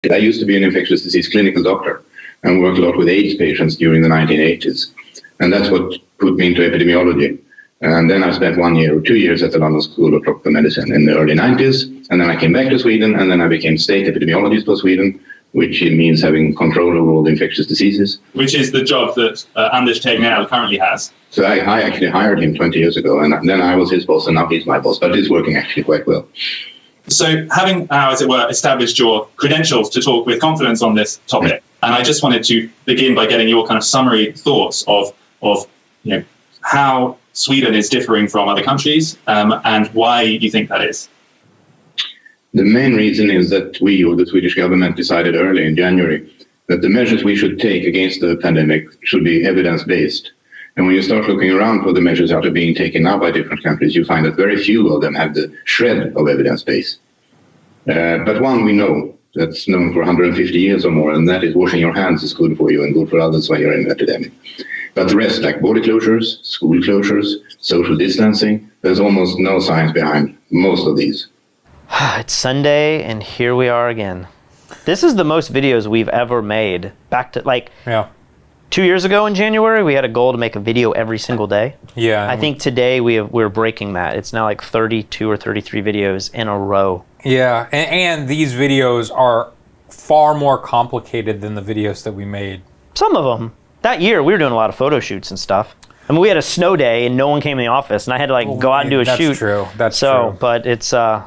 I used to be an infectious disease clinical doctor and worked a lot with AIDS patients during the 1980s. And that's what put me into epidemiology. And then I spent 1 year or 2 years at the London School of Tropical Medicine in the early 90s. And then I came back to Sweden, and then I became state epidemiologist for Sweden, which means having control over all the infectious diseases. Which is the job that Anders Tegnell currently has. So I actually hired him 20 years ago, and then I was his boss, and now he's my boss. But it's working actually quite well. So having, as it were, established your credentials to talk with confidence on this topic, and I just wanted to begin by getting your kind of summary thoughts of how Sweden is differing from other countries, and why you think that is. The main reason is that we, or the Swedish government, decided early in January that the measures we should take against the pandemic should be evidence-based. And when you start looking around for the measures that are being taken now by different countries, you find that very few of them have the shred of evidence base. But one we know, that's known for 150 years or more, and that is washing your hands is good for you and good for others when you're in an epidemic. But the rest, like border closures, school closures, social distancing, there's almost no science behind most of these. It's Sunday, and here we are again. This is the most videos we've ever made. Back to 2 years ago in January, we had a goal to make a video every single day. Yeah. I think today we're breaking that. It's now like 32 or 33 videos in a row. Yeah, and these videos are far more complicated than the videos that we made. Some of them. That year, we were doing a lot of photo shoots and stuff. I mean, we had a snow day, and no one came in the office, and I had to go out and do a shoot. That's true. But it's, I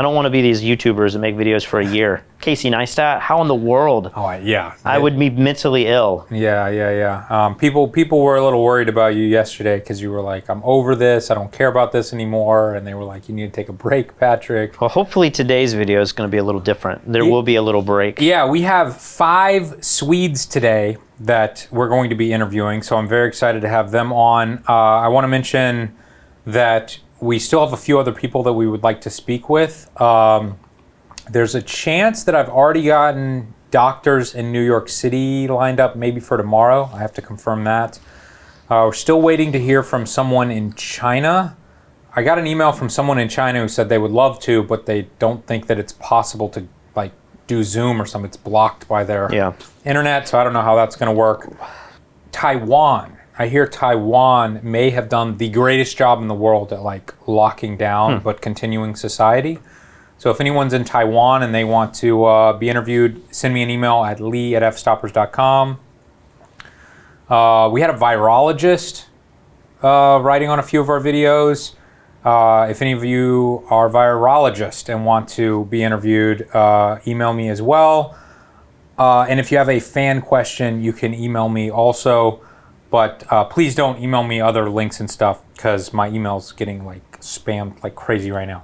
don't want to be these YouTubers that make videos for a year. Casey Neistat, how in the world? Oh, yeah. I would be mentally ill. Yeah. People were a little worried about you yesterday because you were like, I'm over this. I don't care about this anymore. And they were like, you need to take a break, Patrick. Well, hopefully today's video is going to be a little different. There will be a little break. Yeah, we have 5 Swedes today that we're going to be interviewing. So I'm very excited to have them on. I want to mention that we still have a few other people that we would like to speak with. There's a chance that I've already gotten doctors in New York City lined up maybe for tomorrow. I have to confirm that. We're still waiting to hear from someone in China. I got an email from someone in China who said they would love to, but they don't think that it's possible to do Zoom or something. It's blocked by their internet, so I don't know how that's going to work. Taiwan. I hear Taiwan may have done the greatest job in the world at locking down but continuing society. So if anyone's in Taiwan and they want to be interviewed, send me an email at lee@fstoppers.com. We had a virologist writing on a few of our videos. If any of you are virologists and want to be interviewed, email me as well. And if you have a fan question, you can email me also. But please don't email me other links and stuff because my email's getting spammed like crazy right now.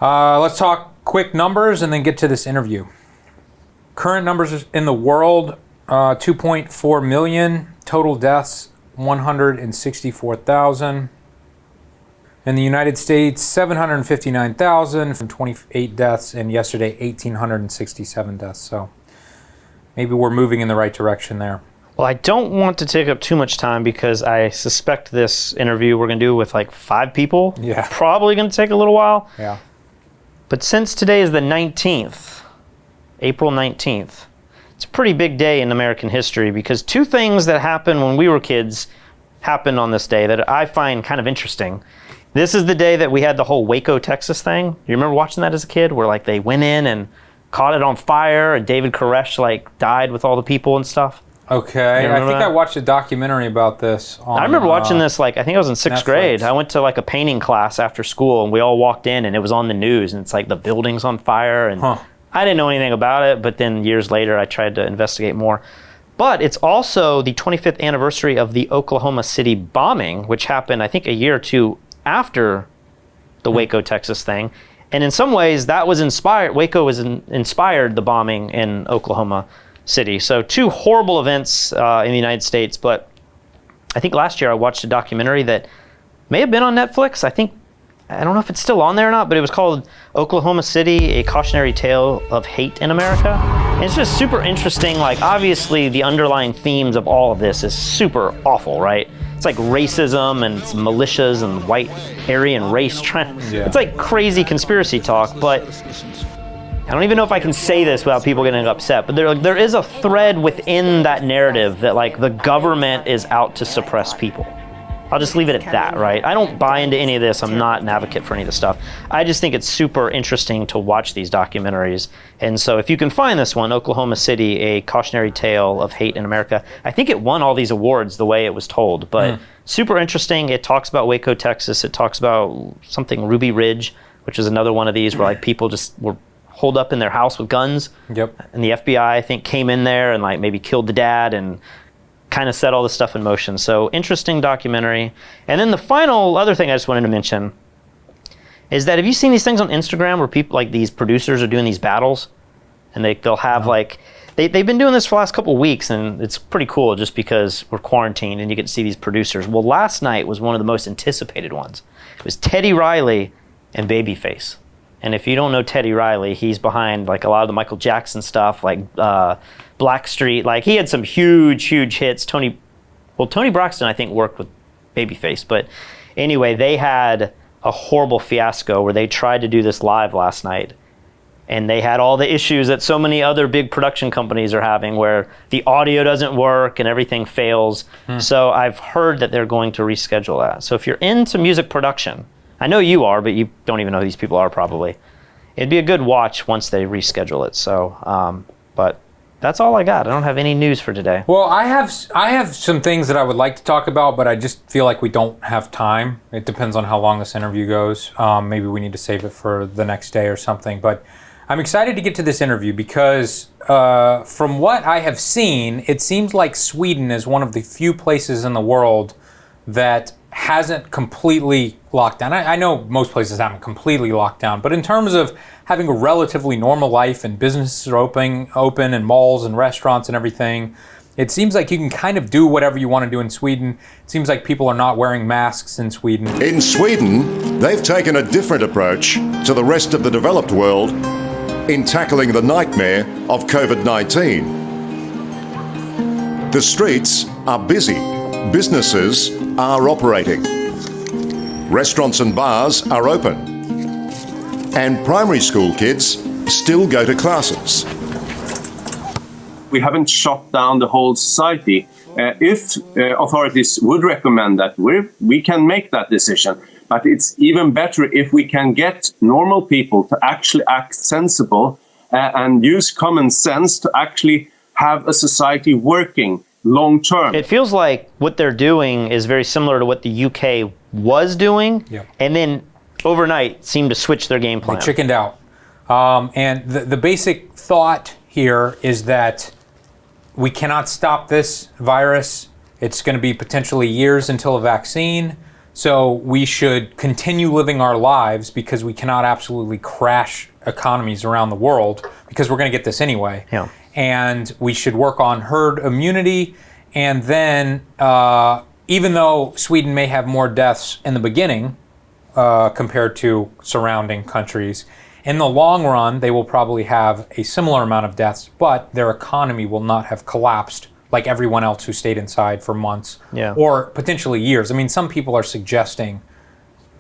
Let's talk quick numbers and then get to this interview. Current numbers in the world, 2.4 million. Total deaths, 164,000. In the United States, 759,000 from 28 deaths, and yesterday 1,867 deaths. So maybe we're moving in the right direction there. Well, I don't want to take up too much time because I suspect this interview we're going to do with 5 people. Yeah. Probably going to take a little while. Yeah. But since today is the 19th, April 19th, it's a pretty big day in American history because 2 things that happened when we were kids happened on this day that I find kind of interesting. This is the day that we had the whole Waco, Texas thing. You remember watching that as a kid where they went in and caught it on fire and David Koresh died with all the people and stuff? Okay, I think I watched a documentary about this. I remember watching this, I think I was in 6th grade. I went to a painting class after school, and we all walked in, and it was on the news, and it's the building's on fire, and I didn't know anything about it, but then years later, I tried to investigate more. But it's also the 25th anniversary of the Oklahoma City bombing, which happened, I think, a year or 2 after the Waco, Texas thing, and in some ways, that was inspired, Waco inspired the bombing in Oklahoma City. So 2 horrible events in the United States, but I think last year I watched a documentary that may have been on Netflix. I don't know if it's still on there or not, but it was called Oklahoma City, A Cautionary Tale of Hate in America. And it's just super interesting. Obviously the underlying themes of all of this is super awful, right? It's racism and it's militias and white Aryan race. It's crazy conspiracy talk, but I don't even know if I can say this without people getting upset, but there is a thread within that narrative that like the government is out to suppress people. I'll just leave it at that, right? I don't buy into any of this. I'm not an advocate for any of this stuff. I just think it's super interesting to watch these documentaries. And so if you can find this one, Oklahoma City, A Cautionary Tale of Hate in America, I think it won all these awards the way it was told, but super interesting. It talks about Waco, Texas. It talks about something Ruby Ridge, which is another one of these where like people just were holed up in their house with guns. Yep. And the FBI, I think, came in there and like maybe killed the dad and kind of set all this stuff in motion. So interesting documentary. And then the final other thing I just wanted to mention is that have you seen these things on Instagram where people like these producers are doing these battles and they'll have like, they've been doing this for the last couple of weeks and it's pretty cool just because we're quarantined and you get to see these producers. Well, last night was one of the most anticipated ones. It was Teddy Riley and Babyface. And if you don't know Teddy Riley, he's behind like a lot of the Michael Jackson stuff, like Blackstreet. Like he had some huge hits. Tony Braxton, I think, worked with Babyface. But anyway, they had a horrible fiasco where they tried to do this live last night. And they had all the issues that so many other big production companies are having where the audio doesn't work and everything fails. So I've heard that they're going to reschedule that. So if you're into music production, I know you are, but you don't even know who these people are probably. It'd be a good watch once they reschedule it. So, but that's all I got. I don't have any news for today. Well, I have some things that I would like to talk about, but I just feel like we don't have time. It depends on how long this interview goes. Maybe we need to save it for the next day or something. But I'm excited to get to this interview because from what I have seen, it seems like Sweden is one of the few places in the world that hasn't completely locked down. I know most places haven't completely locked down, but in terms of having a relatively normal life and businesses are open and malls and restaurants and everything, it seems like you can kind of do whatever you want to do in Sweden. It seems like people are not wearing masks in Sweden. In Sweden, they've taken a different approach to the rest of the developed world in tackling the nightmare of COVID-19. The streets are busy. Businesses are operating. Restaurants and bars are open. And primary school kids still go to classes. We haven't shut down the whole society. If authorities would recommend that, we can make that decision. But it's even better if we can get normal people to actually act sensible and use common sense to actually have a society working long term. It feels like what they're doing is very similar to what the UK was doing, and then overnight seemed to switch their game plan. They chickened out. And the basic thought here is that we cannot stop this virus. It's going to be potentially years until a vaccine. So we should continue living our lives because we cannot absolutely crash economies around the world because we're going to get this anyway. Yeah. And we should work on herd immunity. And then, even though Sweden may have more deaths in the beginning compared to surrounding countries, in the long run, they will probably have a similar amount of deaths, but their economy will not have collapsed like everyone else who stayed inside for months or potentially years. I mean, some people are suggesting,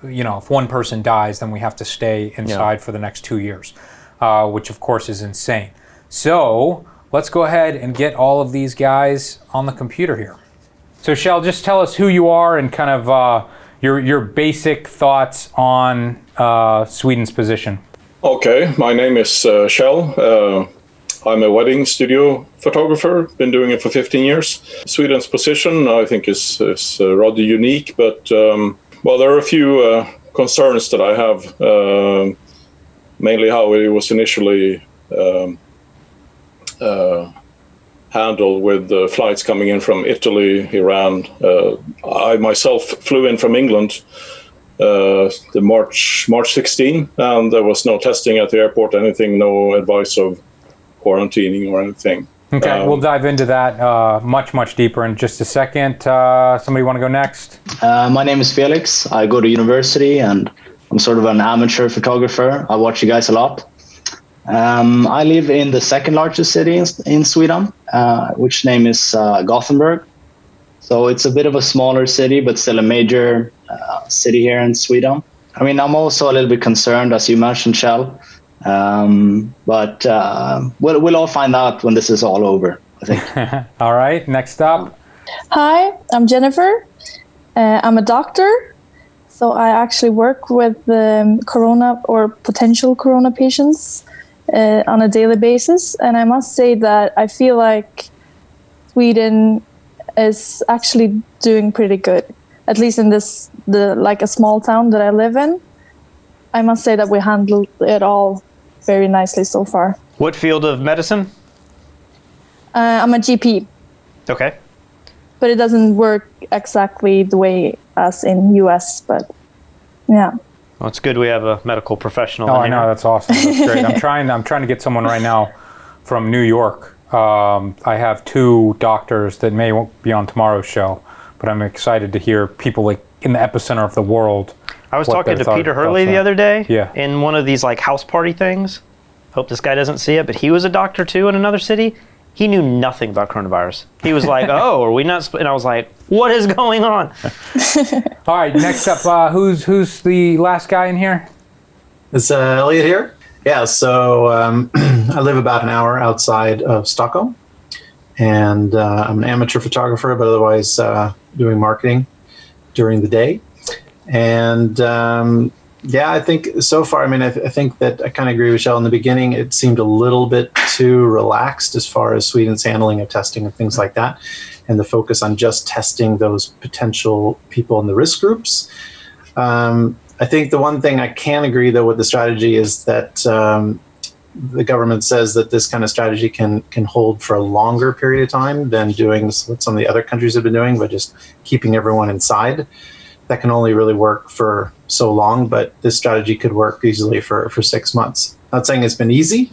if one person dies, then we have to stay inside for the next 2 years, which of course is insane. So let's go ahead and get all of these guys on the computer here. So Kjell, just tell us who you are and kind of your basic thoughts on Sweden's position. Okay, my name is Kjell. I'm a wedding studio photographer, been doing it for 15 years. Sweden's position, I think, is rather unique, but there are a few concerns that I have, mainly how it was initially handled with flights coming in from Italy, Iran. I myself flew in from England the March 16, and there was no testing at the airport, anything, no advice of quarantining or anything. Okay, we'll dive into that much deeper in just a second. Somebody want to go next? My name is Felix. I go to university and I'm sort of an amateur photographer. I watch you guys a lot. I live in the second largest city in Sweden, which name is Gothenburg. So it's a bit of a smaller city, but still a major city here in Sweden. I mean, I'm also a little bit concerned, as you mentioned, Kjell, But we'll all find out when this is all over, I think. All right, next up. Hi, I'm Jennifer. I'm a doctor. So I actually work with corona or potential corona patients on a daily basis. And I must say that I feel like Sweden is actually doing pretty good, at least in like a small town that I live in. I must say that we handled it all very nicely so far. What field of medicine? I'm a GP. Okay. But it doesn't work exactly the way as in US, but yeah. Well, it's good we have a medical professional. Oh, I know, that's awesome. That's great. I'm trying to get someone right now from New York. I have 2 doctors that won't be on tomorrow's show, but I'm excited to hear people like in the epicenter of the world. I was talking to Peter Hurley the other day in one of these like house party things. Hope this guy doesn't see it, but he was a doctor too in another city. He knew nothing about coronavirus. He was like, "Oh, are we not?" And I was like, "What is going on?" All right, next up, who's the last guy in here? It's Elliot here. Yeah, so I live about an hour outside of Stockholm, and I'm an amateur photographer, but otherwise doing marketing during the day. And yeah, I think so far, I mean, I think that I kind of agree with Shell in the beginning. It seemed a little bit too relaxed as far as Sweden's handling of testing and things like that, and the focus on just testing those potential people in the risk groups. I think the one thing I can agree, though, with the strategy is that the government says that this kind of strategy can hold for a longer period of time than doing what some of the other countries have been doing, but just keeping everyone inside. That can only really work for so long, but this strategy could work easily for 6 months. Not saying it's been easy,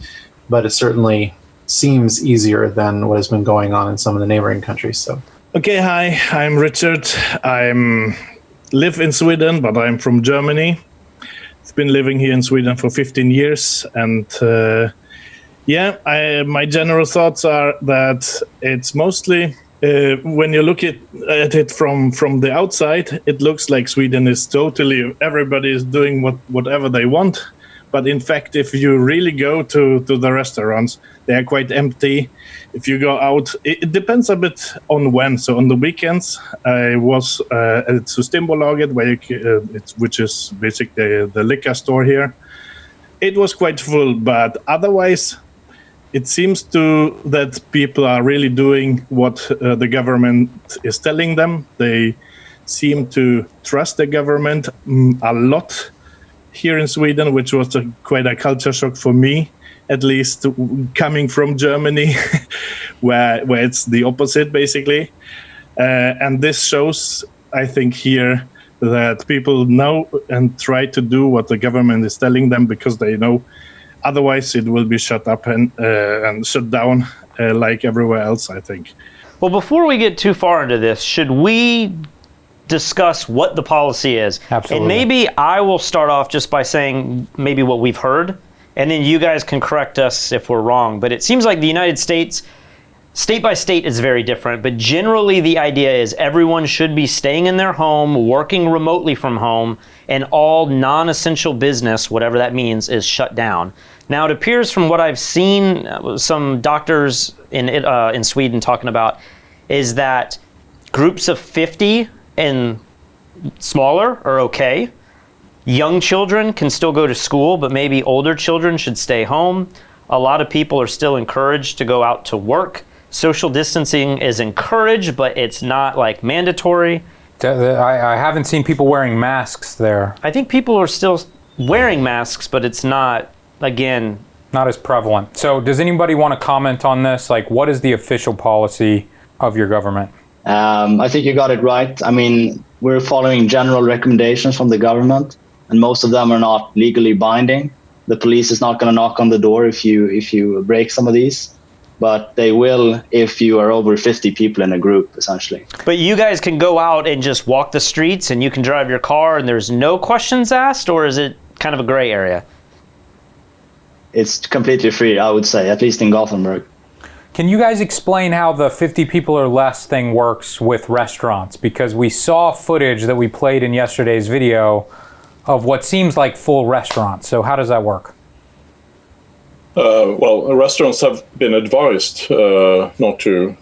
but it certainly seems easier than what has been going on in some of the neighboring countries. So, okay, hi, I'm Richard. I live in Sweden, but I'm from Germany. I've been living here in Sweden for 15 years, and my general thoughts are that it's mostly. When you look at it from the outside, it looks like Sweden is totally, everybody is doing whatever they want. But in fact, if you really go to the restaurants, they are quite empty. If you go out, it depends a bit on when. So on the weekends, I was at Systembolaget, which is basically the liquor store here. It was quite full, but otherwise, it seems that people are really doing what the government is telling them. They seem to trust the government a lot here in Sweden, which was quite a culture shock for me, at least coming from Germany, where it's the opposite, basically. And this shows, I think, here that people know and try to do what the government is telling them because they know otherwise, it will be shut up and shut down like everywhere else, I think. Well, before we get too far into this, should we discuss what the policy is? Absolutely. And maybe I will start off just by saying maybe what we've heard, and then you guys can correct us if we're wrong. But it seems like the United States, state by state, is very different. But generally, the idea is everyone should be staying in their home, working remotely from home, and all non-essential business, whatever that means, is shut down. Now, it appears from what I've seen, some doctors in Sweden talking about, is that groups of 50 and smaller are okay. Young children can still go to school, but maybe older children should stay home. A lot of people are still encouraged to go out to work. Social distancing is encouraged, but it's not like mandatory. I haven't seen people wearing masks there. I think people are still wearing masks, but it's not, again, not as prevalent. So does anybody want to comment on this? Like, what is the official policy of your government? I think you got it right. I mean, we're following general recommendations from the government, and most of them are not legally binding. The police is not going to knock on the door if you break some of these, but they will if you are over 50 people in a group, essentially. But you guys can go out and just walk the streets, and you can drive your car, and there's no questions asked, or is it kind of a gray area? It's completely free, I would say, at least in Gothenburg. Can you guys explain how the 50 people or less thing works with restaurants? Because we saw footage that we played in yesterday's video of what seems like full restaurants. So how does that work? Well, restaurants have been advised not to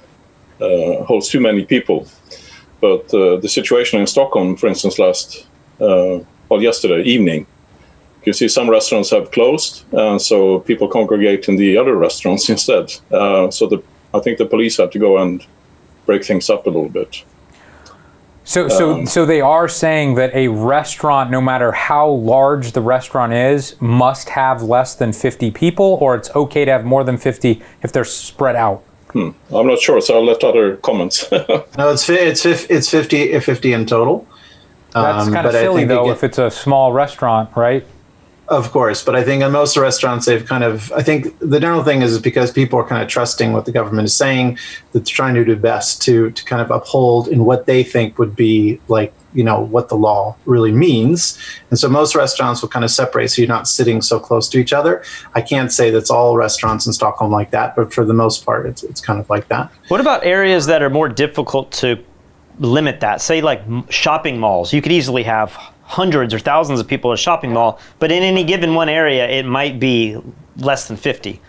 host too many people. But the situation in Stockholm, for instance, yesterday evening, you see some restaurants have closed, and so people congregate in the other restaurants instead. I think the police had to go and break things up a little bit. So they are saying that a restaurant, no matter how large the restaurant is, must have less than 50 people, or it's okay to have more than 50 if they're spread out? I'm not sure, so I'll let other comments. No, it's 50 in total. That's kind of silly, though, if it's a small restaurant, right? Of course, but I think in most restaurants, I think the general thing is because people are kind of trusting what the government is saying, that they're trying to do best to kind of uphold in what they think would be like, what the law really means. And so most restaurants will kind of separate so you're not sitting so close to each other. I can't say that's all restaurants in Stockholm like that, but for the most part, it's kind of like that. What about areas that are more difficult to limit that? Say like shopping malls. You could easily have hundreds or thousands of people at a shopping mall, but in any given one area, it might be less than 50.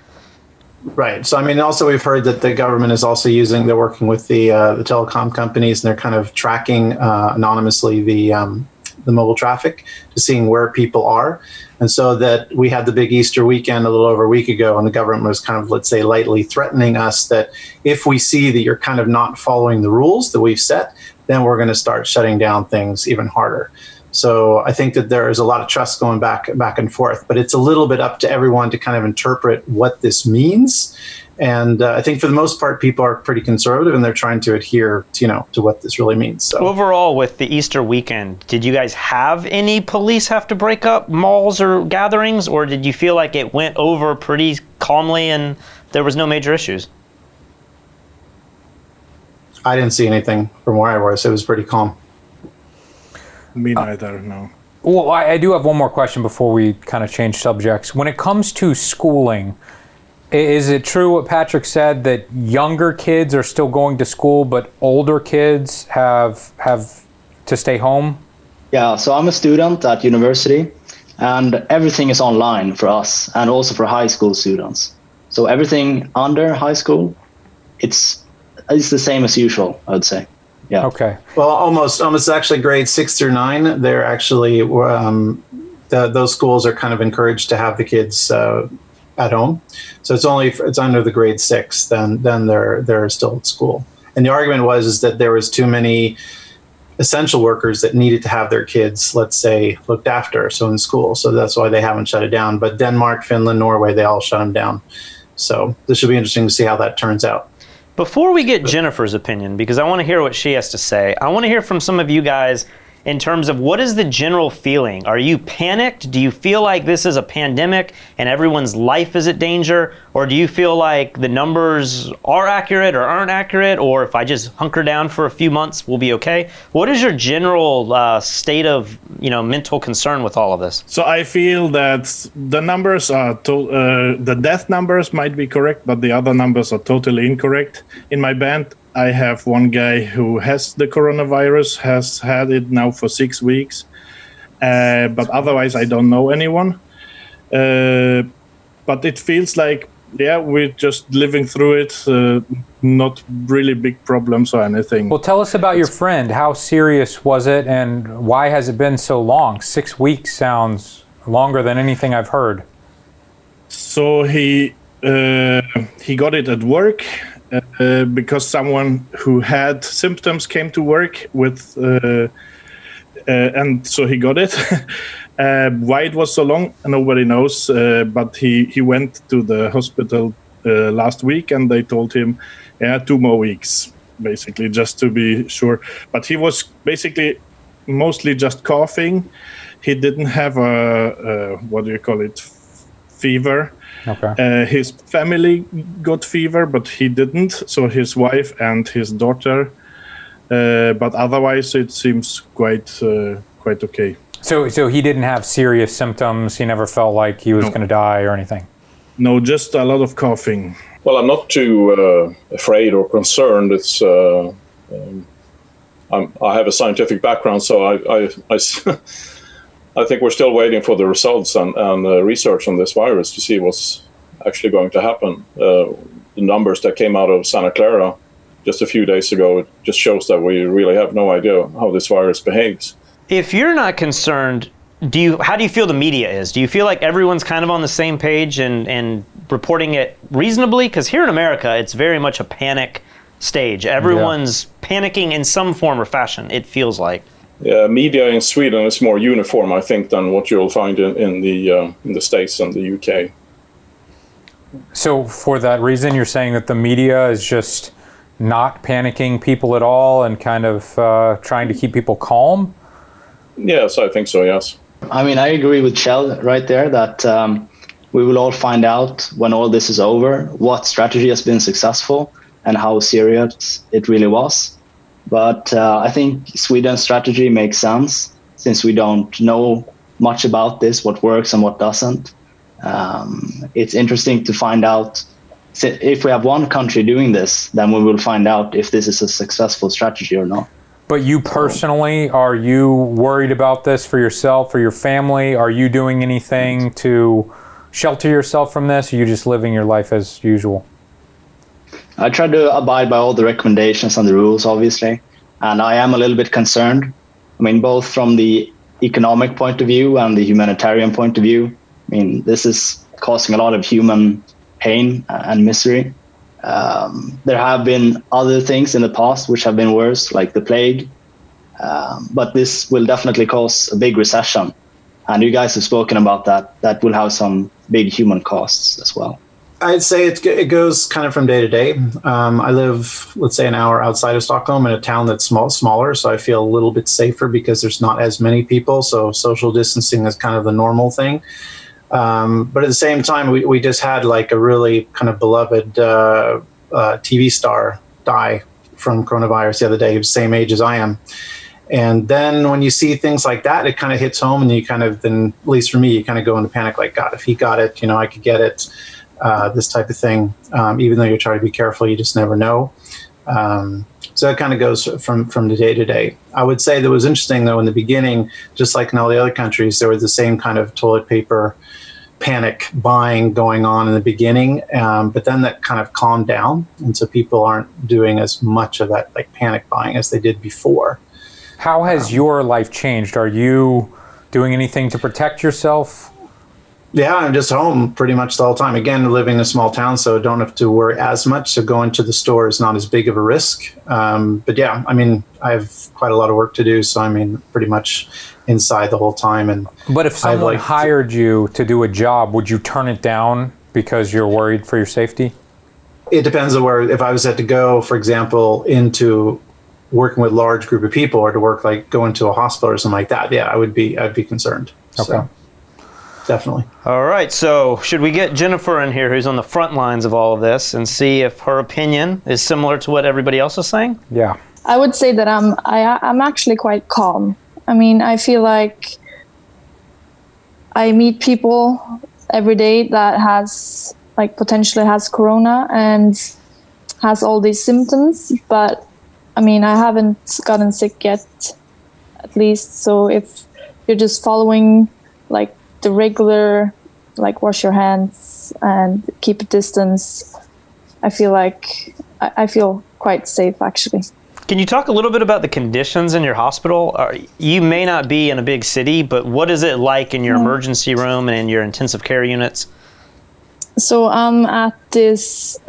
Right. So, also we've heard that the government is also they're working with the telecom companies, and they're kind of tracking anonymously the mobile traffic to seeing where people are. And so that we had the big Easter weekend a little over a week ago, and the government was kind of, let's say, lightly threatening us that if we see that you're kind of not following the rules that we've set, then we're going to start shutting down things even harder. So I think that there is a lot of trust going back and forth, but it's a little bit up to everyone to kind of interpret what this means. And I think for the most part, people are pretty conservative, and they're trying to adhere to what this really means. So overall, with the Easter weekend, did you guys have any police have to break up malls or gatherings, or did you feel like it went over pretty calmly and there was no major issues? I didn't see anything from where I was. It was pretty calm. Me neither, no. Well, I do have one more question before we kind of change subjects. When it comes to schooling, is it true what Patrick said that younger kids are still going to school, but older kids have to stay home? Yeah, so I'm a student at university, and everything is online for us and also for high school students. So everything under high school, it's the same as usual, I would say. Yeah. Okay. Well, almost actually grades 6 through 9. They're actually those schools are kind of encouraged to have the kids at home. So it's under the grade 6. Then they're still at school. And the argument was that there was too many essential workers that needed to have their kids, let's say, looked after. So in school. So that's why they haven't shut it down. But Denmark, Finland, Norway, they all shut them down. So this should be interesting to see how that turns out. Before we get Jennifer's opinion, because I want to hear what she has to say, I want to hear from some of you guys in terms of what is the general feeling? Are you panicked? Do you feel like this is a pandemic and everyone's life is at danger? Or do you feel like the numbers are accurate or aren't accurate? Or if I just hunker down for a few months, we'll be okay? What is your general state of mental concern with all of this? So I feel that the numbers are, the death numbers might be correct, but the other numbers are totally incorrect. In my band, I have one guy who has the coronavirus, has had it now for 6 weeks, but otherwise I don't know anyone. But it feels like, we're just living through it, not really big problems or anything. Well, tell us about your friend. How serious was it, and why has it been so long? 6 weeks sounds longer than anything I've heard. So he got it at work. Because someone who had symptoms came to work with, and so he got it. Why it was so long, nobody knows. But he went to the hospital last week, and they told him, 2 more weeks, basically, just to be sure. But he was basically mostly just coughing. He didn't have a fever. Okay. His family got fever, but he didn't. So his wife and his daughter. But otherwise, it seems quite okay. So he didn't have serious symptoms. He never felt like he was going to die or anything. No, just a lot of coughing. Well, I'm not too afraid or concerned. It's I have a scientific background, so I think we're still waiting for the results and research on this virus to see what's actually going to happen. The numbers that came out of Santa Clara just a few days ago, it just shows that we really have no idea how this virus behaves. If you're not concerned, how do you feel the media is? Do you feel like everyone's kind of on the same page and reporting it reasonably? Because here in America, it's very much a panic stage. Everyone's panicking in some form or fashion, it feels like. Yeah, media in Sweden is more uniform, I think, than what you'll find in the States and the UK. So for that reason, you're saying that the media is just not panicking people at all and kind of trying to keep people calm? Yes, I think so, yes. I mean, I agree with Kjell right there that we will all find out when all this is over what strategy has been successful and how serious it really was. But I think Sweden's strategy makes sense since we don't know much about this, what works and what doesn't. It's interesting to find out if we have one country doing this, then we will find out if this is a successful strategy or not. But you personally, are you worried about this for yourself, for your family? Are you doing anything to shelter yourself from this? Or are you just living your life as usual? I try to abide by all the recommendations and the rules, obviously. And I am a little bit concerned. I mean, both from the economic point of view and the humanitarian point of view. I mean, this is causing a lot of human pain and misery. There have been other things in the past which have been worse, like the plague. But this will definitely cause a big recession. And you guys have spoken about that. That will have some big human costs as well. I'd say it goes kind of from day to day. I live, let's say, an hour outside of Stockholm in a town that's smaller, so I feel a little bit safer because there's not as many people. So social distancing is kind of the normal thing. But at the same time, we just had like a really kind of beloved TV star die from coronavirus the other day. He was the same age as I am. And then when you see things like that, it kind of hits home, and you kind of, then, at least for me, you kind of go into panic like, God, if he got it, I could get it. This type of thing, even though you're trying to be careful, you just never know. So it kind of goes from the day to day. I would say that was interesting, though, in the beginning, just like in all the other countries, there was the same kind of toilet paper panic buying going on in the beginning. But then that kind of calmed down. And so people aren't doing as much of that like panic buying as they did before. How has your life changed? Are you doing anything to protect yourself? Yeah, I'm just home pretty much the whole time. Again, living in a small town, so I don't have to worry as much. So going to the store is not as big of a risk. But yeah, I mean, I have quite a lot of work to do. So I mean, pretty much inside the whole time. But if someone hired you to do a job, would you turn it down because you're worried for your safety? It depends on where. If I was to go, for example, into working with a large group of people, or to work like go into a hospital or something like that, yeah, I'd be concerned. Okay. So, definitely. All right, so should we get Jennifer in here, who's on the front lines of all of this, and see if her opinion is similar to what everybody else is saying? Yeah. I would say that I'm actually quite calm. I mean, I feel like I meet people every day that has potentially has corona and has all these symptoms, but I mean, I haven't gotten sick yet, at least. So if you're just following like the regular, like wash your hands and keep a distance, I feel like I feel quite safe, actually. Can you talk a little bit about the conditions in your hospital? You may not be in a big city, but what is it like in your emergency room and in your intensive care units? So I'm at this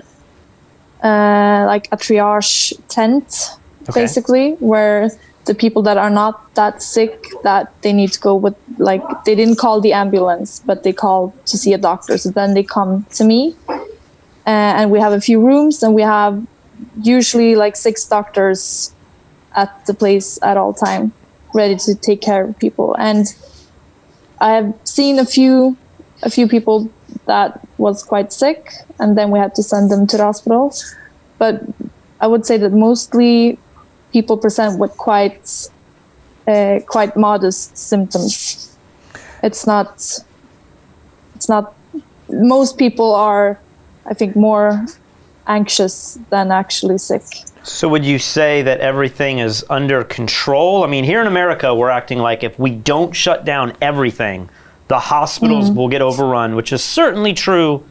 like a triage tent, basically, where the people that are not that sick, that they need to go with, like, they didn't call the ambulance, but they called to see a doctor. So then they come to me, and we have a few rooms, and we have usually like 6 doctors at the place at all time, ready to take care of people. And I have seen a few people that was quite sick, and then we had to send them to the hospital. But I would say that mostly people present with quite modest symptoms. It's not. Most people are, I think, more anxious than actually sick. So would you say that everything is under control? I mean, here in America, we're acting like if we don't shut down everything, the hospitals will get overrun, which is certainly true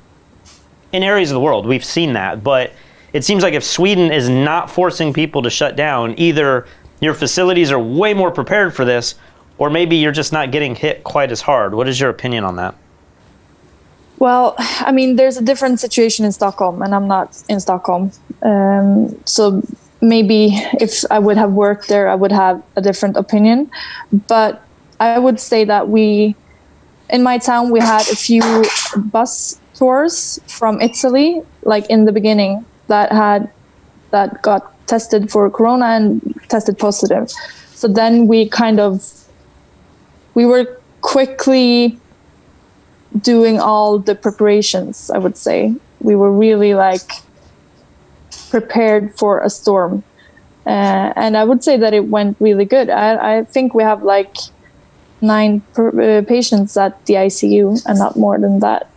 in areas of the world. We've seen that. But it seems like if Sweden is not forcing people to shut down, either your facilities are way more prepared for this, or maybe you're just not getting hit quite as hard. What is your opinion on that? Well, I mean, there's a different situation in Stockholm, and I'm not in Stockholm. So maybe if I would have worked there, I would have a different opinion. But I would say that in my town, we had a few bus tours from Italy, like in the beginning, that got tested for corona and tested positive. So then we were quickly doing all the preparations, I would say. We were really prepared for a storm. And I would say that it went really good. I think we have 9 patients at the ICU and not more than that.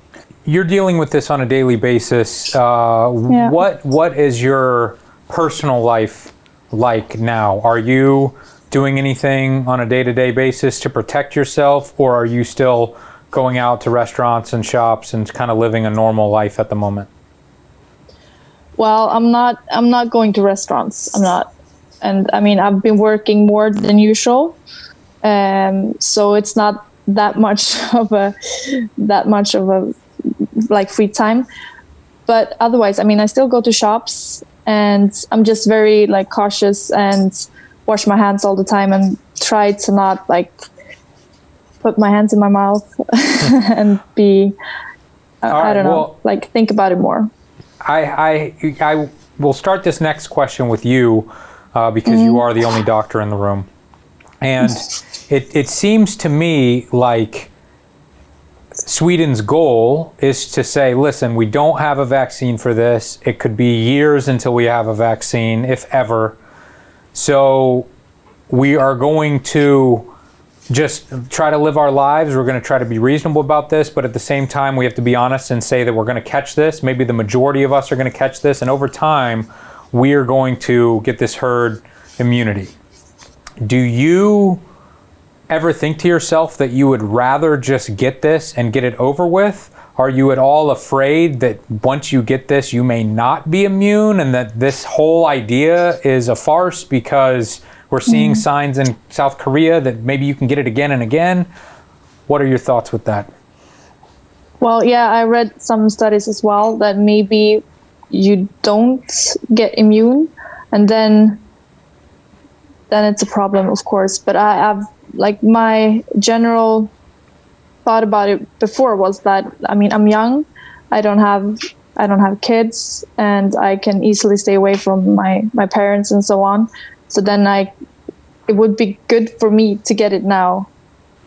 You're dealing with this on a daily basis. What is your personal life like now? Are you doing anything on a day-to-day basis to protect yourself, or are you still going out to restaurants and shops and kind of living a normal life at the moment? Well, I'm not going to restaurants. I'm not. And I mean, I've been working more than usual. So it's not that much of a free time. But otherwise, I mean, I still go to shops, and I'm just very cautious and wash my hands all the time and try to not put my hands in my mouth and be I don't know, think about it more. I will start this next question with you because you are the only doctor in the room. And it seems to me like Sweden's goal is to say, listen, we don't have a vaccine for this. It could be years until we have a vaccine, if ever. So we are going to just try to live our lives. We're going to try to be reasonable about this, but at the same time, we have to be honest and say that we're going to catch this. Maybe the majority of us are going to catch this, and over time, we are going to get this herd immunity. Do you ever think to yourself that you would rather just get this and get it over with? Are you at all afraid that once you get this, you may not be immune, and that this whole idea is a farce because we're seeing signs in South Korea that maybe you can get it again and again? What are your thoughts with that? Well, yeah, I read some studies as well that maybe you don't get immune, and then it's a problem, of course. But I've my general thought about it before was that, I mean, I'm young, I don't have kids, and I can easily stay away from my parents and so on. So then it would be good for me to get it now,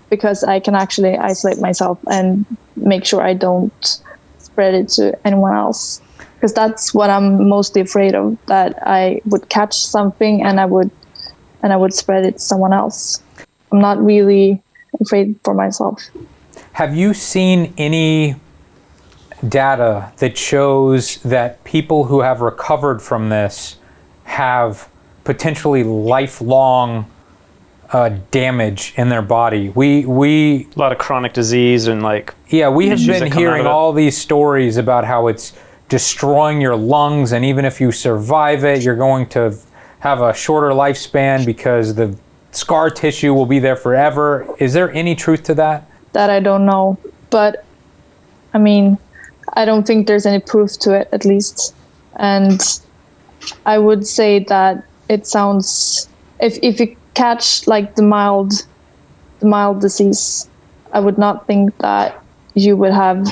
because I can actually isolate myself and make sure I don't spread it to anyone else. Because that's what I'm mostly afraid of, that I would catch something and I would spread it to someone else. I'm not really afraid for myself. Have you seen any data that shows that people who have recovered from this have potentially lifelong damage in their body? We a lot of chronic disease and we have been hearing all these stories about how it's destroying your lungs, and even if you survive it, you're going to have a shorter lifespan because the scar tissue will be there forever. Is there any truth to that? That I don't know, but I mean, I don't think there's any proof to it, at least. And I would say that it sounds, if you catch the mild disease, I would not think that you would have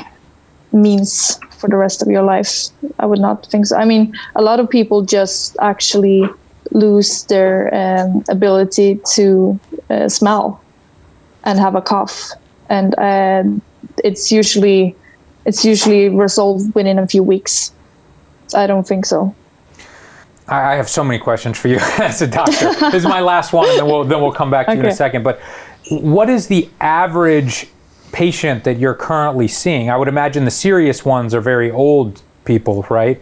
means for the rest of your life. I would not think so. I mean, a lot of people just actually lose their ability to smell and have a cough, and it's usually resolved within a few weeks. I don't think so. I have so many questions for you as a doctor. This is my last one, and then we'll come back to you in a second. But what is the average patient that you're currently seeing? I would imagine the serious ones are very old people, right?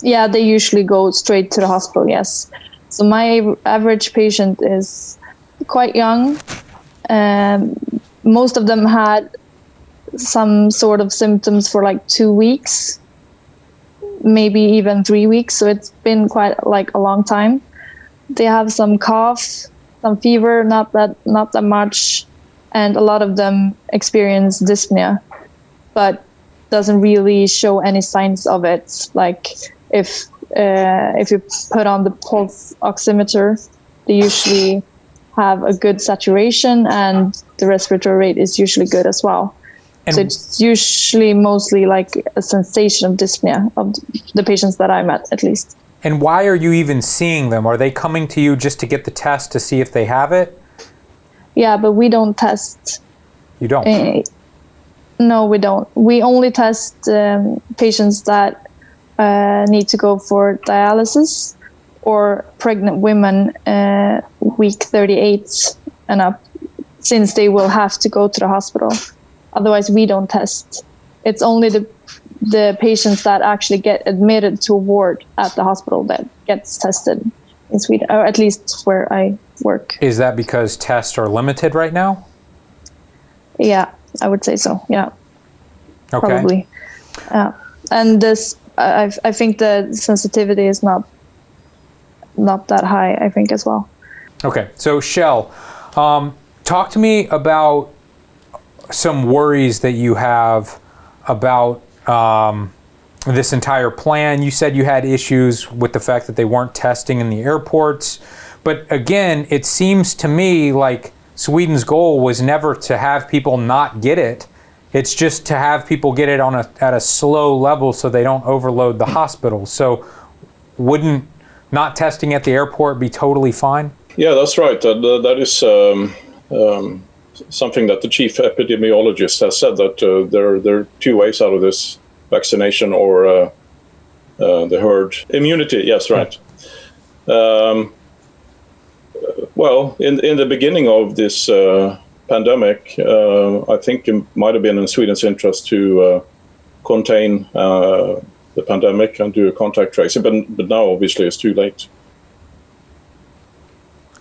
Yeah, they usually go straight to the hospital, yes. So my average patient is quite young. Most of them had some sort of symptoms for like 2 weeks, maybe even 3 weeks. So it's been quite like a long time. They have some cough, some fever, not that much, and a lot of them experience dyspnea, but doesn't really show any signs of it. Like if you put on the pulse oximeter, they usually have a good saturation, and the respiratory rate is usually good as well. And so it's usually mostly like a sensation of dyspnea of the patients that I met, at least. And why are you even seeing them? Are they coming to you just to get the test to see if they have it? Yeah, but we don't test. You don't? No, we don't. We only test patients that need to go for dialysis, or pregnant women week 38 and up, since they will have to go to the hospital. Otherwise, we don't test. It's only the patients that actually get admitted to a ward at the hospital that gets tested in Sweden, or at least where I work. Is that because tests are limited right now? Yeah, I would say so. Yeah, okay. Probably. And this, I think the sensitivity is not that high, I think, as well. Okay, so Shell, talk to me about some worries that you have about this entire plan. You said you had issues with the fact that they weren't testing in the airports, but again, it seems to me like Sweden's goal was never to have people not get it. It's just to have people get it at a slow level so they don't overload the hospital. So wouldn't not testing at the airport be totally fine? Yeah, that's right. That is something that the chief epidemiologist has said, that there are two ways out of this: vaccination or the herd immunity. Yes, right. Well, in the beginning of this pandemic, I think it might have been in Sweden's interest to contain the pandemic and do a contact tracing, but now obviously it's too late.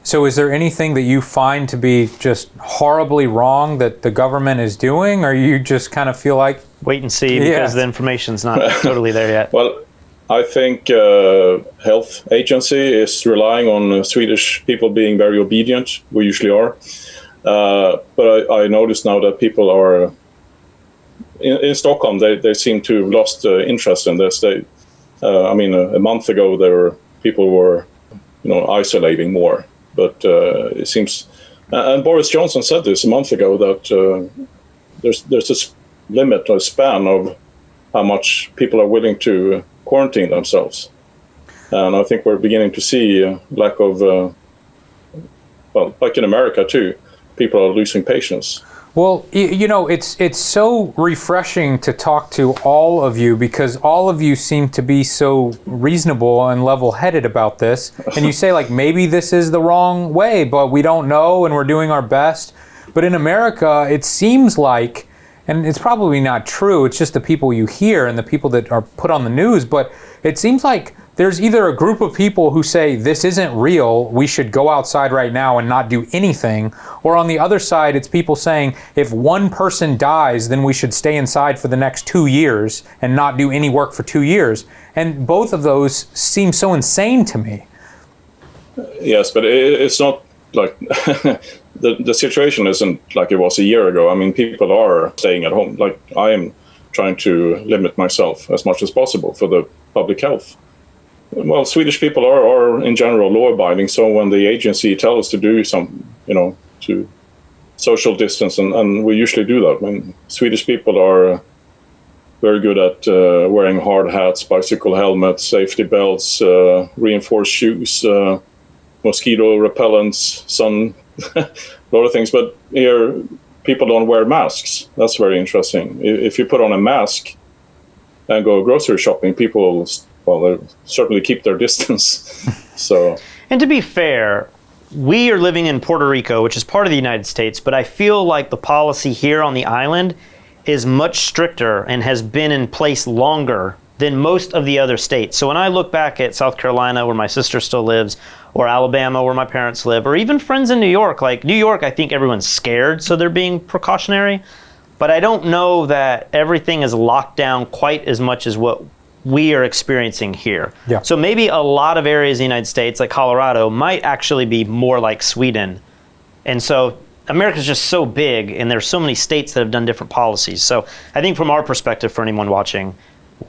So is there anything that you find to be just horribly wrong that the government is doing, or you just kind of feel like... Wait and see, because the information's not totally there yet. Well, I think health agency is relying on Swedish people being very obedient. We usually are. But I notice now that people are... In Stockholm, they seem to have lost interest in this. I mean, a month ago, people were isolating more. But it seems, and Boris Johnson said this a month ago, that there's a limit or span of how much people are willing to quarantine themselves. And I think we're beginning to see a lack of, well, like in America too, people are losing patience. Well, it's so refreshing to talk to all of you, because all of you seem to be so reasonable and level-headed about this. And you say, like, maybe this is the wrong way, but we don't know and we're doing our best. But in America, it seems like, and it's probably not true, it's just the people you hear and the people that are put on the news, but it seems like there's either a group of people who say this isn't real, we should go outside right now and not do anything, or on the other side it's people saying if one person dies then we should stay inside for the next 2 years and not do any work for 2 years. And both of those seem so insane to me. Yes, but it's not like the situation isn't like it was a year ago. I mean, people are staying at home. Like, I am trying to limit myself as much as possible for the public health. Well, Swedish people are in general law-abiding, so when the agency tells us to do some, to social distance, and we usually do that. When Swedish people are very good at wearing hard hats, bicycle helmets, safety belts, reinforced shoes, mosquito repellents, sun, a lot of things. But here, people don't wear masks. That's very interesting. If you put on a mask and go grocery shopping, people they certainly keep their distance. So, and to be fair, we are living in Puerto Rico, which is part of the United States, but I feel like the policy here on the island is much stricter and has been in place longer than most of the other states. So when I look back at South Carolina, where my sister still lives, or Alabama, where my parents live, or even friends in New York, like New York, I think everyone's scared, so they're being precautionary. but I don't know that everything is locked down quite as much as what we are experiencing here. Yeah. So maybe a lot of areas in the United States, like Colorado, might actually be more like Sweden. And so America's just so big, and there's so many states that have done different policies. So I think from our perspective, for anyone watching,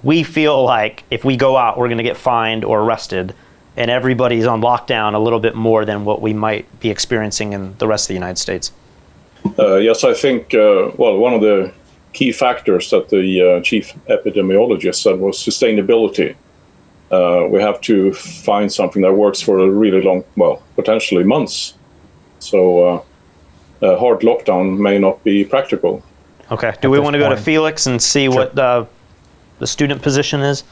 we feel like if we go out, we're going to get fined or arrested, and everybody's on lockdown a little bit more than what we might be experiencing in the rest of the United States. Yes, I think, one of the key factors that the chief epidemiologist said was sustainability. We have to find something that works for a really long, potentially months. So a hard lockdown may not be practical. Okay. Do we want to go to Felix and see what the student position is?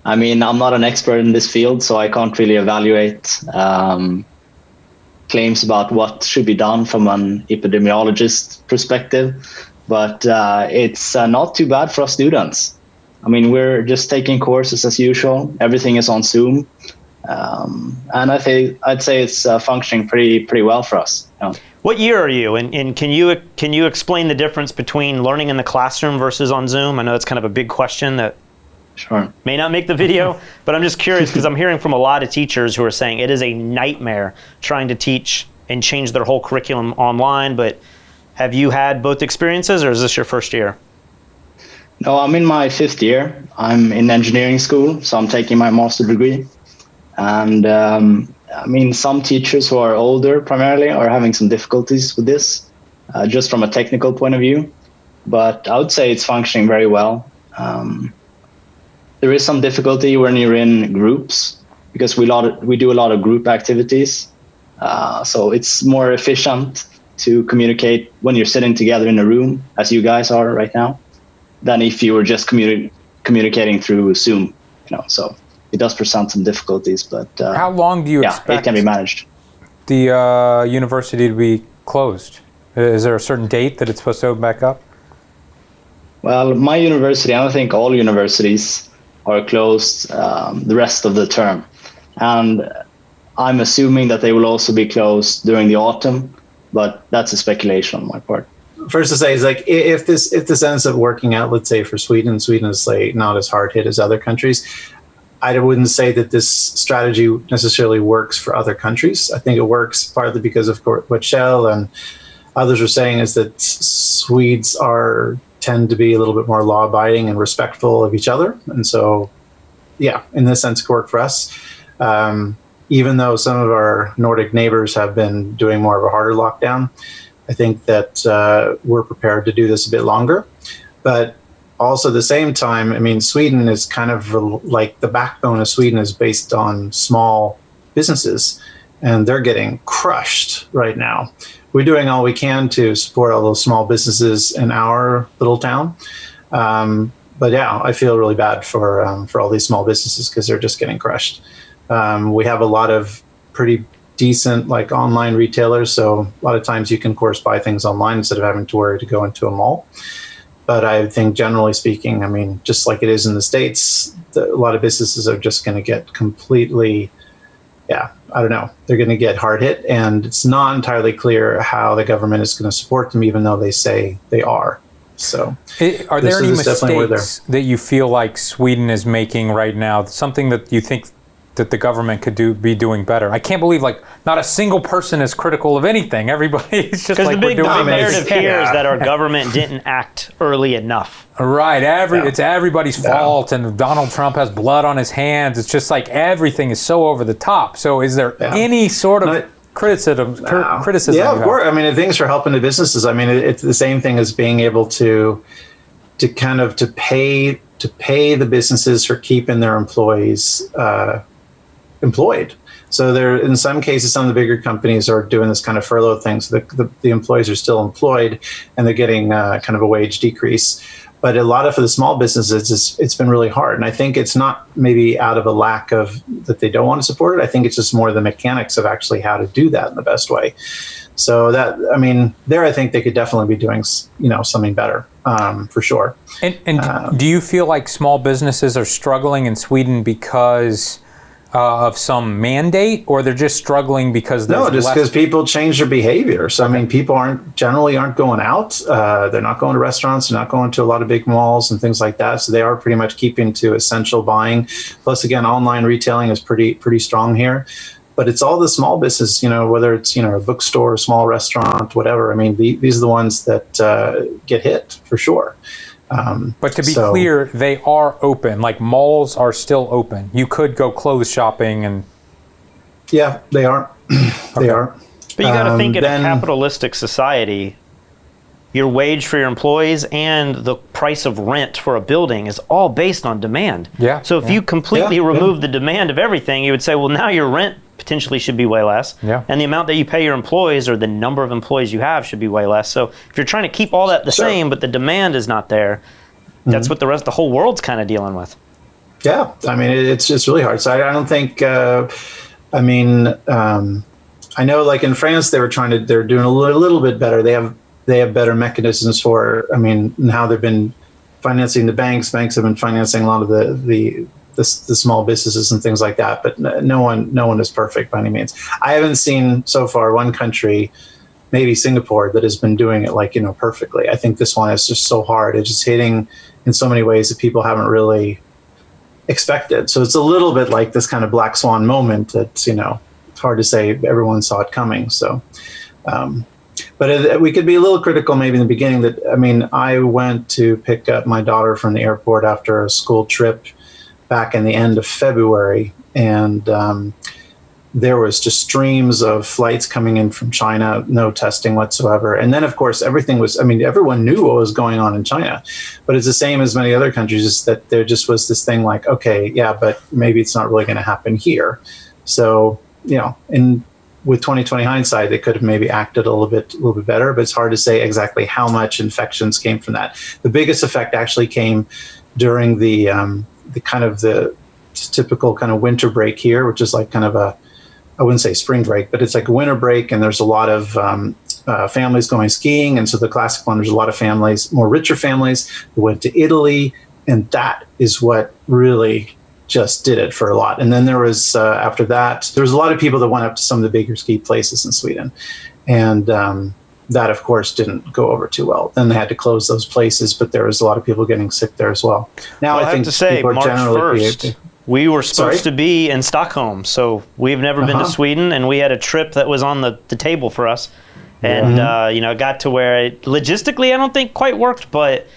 I mean, I'm not an expert in this field, so I can't really evaluate claims about what should be done from an epidemiologist perspective. But it's not too bad for us students. I mean, we're just taking courses as usual. Everything is on Zoom. And I'd say it's functioning pretty well for us. You know? What year are you? And can you explain the difference between learning in the classroom versus on Zoom? I know it's kind of a big question that may not make the video, but I'm just curious because I'm hearing from a lot of teachers who are saying it is a nightmare trying to teach and change their whole curriculum online. But have you had both experiences, or is this your first year? No, I'm in my 5th year. I'm in engineering school, so I'm taking my master's degree. And I mean, some teachers who are older primarily are having some difficulties with this, just from a technical point of view. But I would say it's functioning very well. There is some difficulty when you're in groups because we do a lot of group activities. So it's more efficient to communicate when you're sitting together in a room, as you guys are right now, than if you were just communicating through Zoom. You know, so it does present some difficulties, but how long do you expect it can be managed? The university to be closed? Is there a certain date that it's supposed to open back up? Well, my university, and I think all universities, are closed the rest of the term, and I'm assuming that they will also be closed during the autumn, but that's a speculation on my part. First to say is like if this ends up working out, let's say for Sweden is like not as hard hit as other countries. I wouldn't say that this strategy necessarily works for other countries. I think it works partly because of what Kjell and others are saying is that Swedes tend to be a little bit more law-abiding and respectful of each other. And so, yeah, in this sense, it could work for us. Even though some of our Nordic neighbors have been doing more of a harder lockdown, I think that we're prepared to do this a bit longer. But also at the same time, I mean, Sweden is kind of like the backbone of Sweden is based on small businesses, and they're getting crushed right now. We're doing all we can to support all those small businesses in our little town. But yeah, I feel really bad for all these small businesses because they're just getting crushed. We have a lot of pretty decent like online retailers. So a lot of times you can, of course, buy things online instead of having to worry to go into a mall. But I think generally speaking, I mean, just like it is in the States, a lot of businesses are just going to get completely, I don't know, they're going to get hard hit. And it's not entirely clear how the government is going to support them, even though they say they are. So are there any mistakes that you feel like Sweden is making right now? Something that you think that the government could be doing better? I can't believe like not a single person is critical of anything. Everybody's just like the big narrative here is that our government didn't act early enough. Right. It's everybody's fault, and Donald Trump has blood on his hands. It's just like everything is so over the top. So is there any sort of criticism? Yeah, of course. I mean, things for helping the businesses. I mean, it's the same thing as being able to pay the businesses for keeping their employees employed. So there, in some cases, some of the bigger companies are doing this kind of furlough thing. So the employees are still employed and they're getting kind of a wage decrease. But a lot of for the small businesses, it's been really hard. And I think it's not maybe out of a lack of that they don't want to support it. I think it's just more the mechanics of actually how to do that in the best way. So that, I mean, I think they could definitely be doing, something better for sure. And do you feel like small businesses are struggling in Sweden because of some mandate, or they're just struggling because no, just because people change their behavior. So I mean, people generally aren't going out. They're not going to restaurants. They're not going to a lot of big malls and things like that. So they are pretty much keeping to essential buying. Plus, again, online retailing is pretty strong here. But it's all the small business, whether it's a bookstore, a small restaurant, whatever. I mean, these are the ones that get hit for sure. But to be clear, they are open. Like malls are still open. You could go clothes shopping and. Yeah, they are. They are. But you got to think in a capitalistic society, your wage for your employees and the price of rent for a building is all based on demand. Yeah. So if you completely remove the demand of everything, you would say, well, now your rent potentially should be way less. Yeah. And the amount that you pay your employees or the number of employees you have should be way less. So if you're trying to keep all that the same, but the demand is not there, that's what the whole world's kind of dealing with. Yeah. I mean, it's just really hard. So I don't think, I know like in France, they're doing a little bit better. They have better mechanisms for, and how they've been financing the banks. Banks have been financing a lot of the small businesses and things like that, but no one is perfect by any means. I haven't seen so far one country, maybe Singapore, that has been doing it perfectly. I think this one is just so hard. It's just hitting in so many ways that people haven't really expected. So it's a little bit like this kind of black swan moment that, it's hard to say everyone saw it coming. So, but we could be a little critical maybe in the beginning that, I went to pick up my daughter from the airport after a school trip back in the end of February, and there was just streams of flights coming in from China, no testing whatsoever. And then, of course, everyone knew what was going on in China, but it's the same as many other countries, is that there just was this thing like, okay, yeah, but maybe it's not really going to happen here. So, with 2020 hindsight, they could have maybe acted a little bit better, but it's hard to say exactly how much infections came from that. The biggest effect actually came during the typical kind of winter break here, which is like kind of I wouldn't say spring break, but it's like a winter break, and there's a lot of families going skiing. And so the classic one, there's a lot of families, more richer families, who went to Italy, and that is what really just did it for a lot. And then there was, after that, there was a lot of people that went up to some of the bigger ski places in Sweden. And that, of course, didn't go over too well. Then they had to close those places, but there was a lot of people getting sick there as well. Now, I think have to say, people are March generally 1st, we were supposed to be in Stockholm. So we've never been to Sweden, and we had a trip that was on the table for us. And, it got to where logistically, I don't think quite worked, but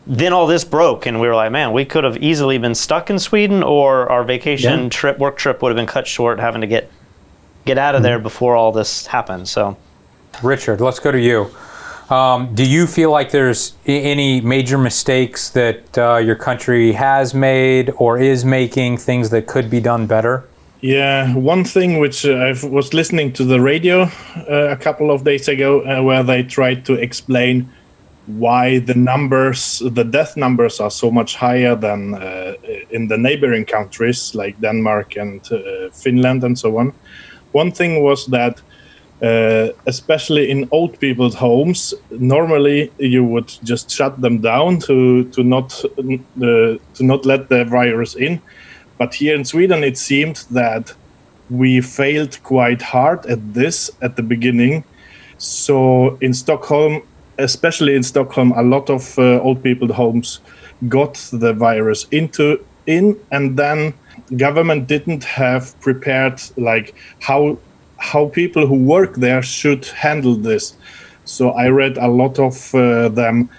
then all this broke, and we were like, man, we could have easily been stuck in Sweden, or our vacation work trip would have been cut short, having to get out of there before all this happened. So, Richard, let's go to you. Do you feel like there's any major mistakes that your country has made or is making, things that could be done better? Yeah, one thing which I was listening to the radio a couple of days ago, where they tried to explain why the death numbers are so much higher than in the neighboring countries like Denmark and Finland and so on. One thing was that especially in old people's homes, normally you would just shut them down to not let the virus in. But here in Sweden, it seemed that we failed quite hard at this at the beginning. So in Stockholm, especially in Stockholm, a lot of old people's homes got the virus in, and then government didn't have prepared like how people who work there should handle this. So I read a lot of them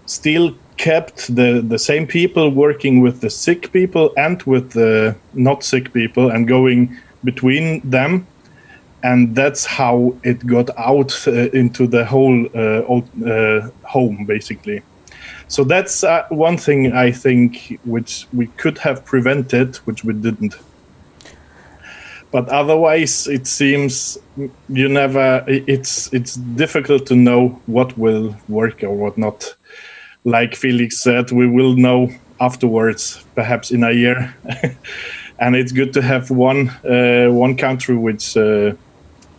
still kept the same people working with the sick people and with the not sick people and going between them. And that's how it got out into the whole home, basically. So that's one thing I think which we could have prevented, which we didn't. But otherwise, it seems it's difficult to know what will work or what not. Like Felix said, we will know afterwards, perhaps in a year. And it's good to have one country which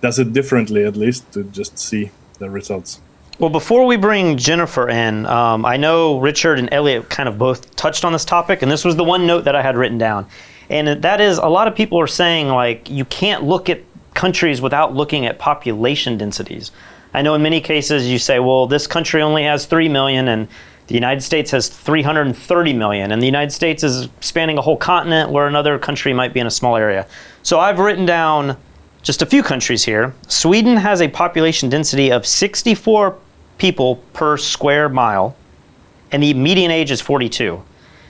does it differently, at least, to just see the results. Well, before we bring Jennifer in, I know Richard and Elliot kind of both touched on this topic, and this was the one note that I had written down. And that is, a lot of people are saying, like, you can't look at countries without looking at population densities. I know in many cases you say, well, this country only has 3 million and the United States has 330 million, and the United States is spanning a whole continent where another country might be in a small area. So I've written down just a few countries here. Sweden has a population density of 64 people per square mile, and the median age is 42.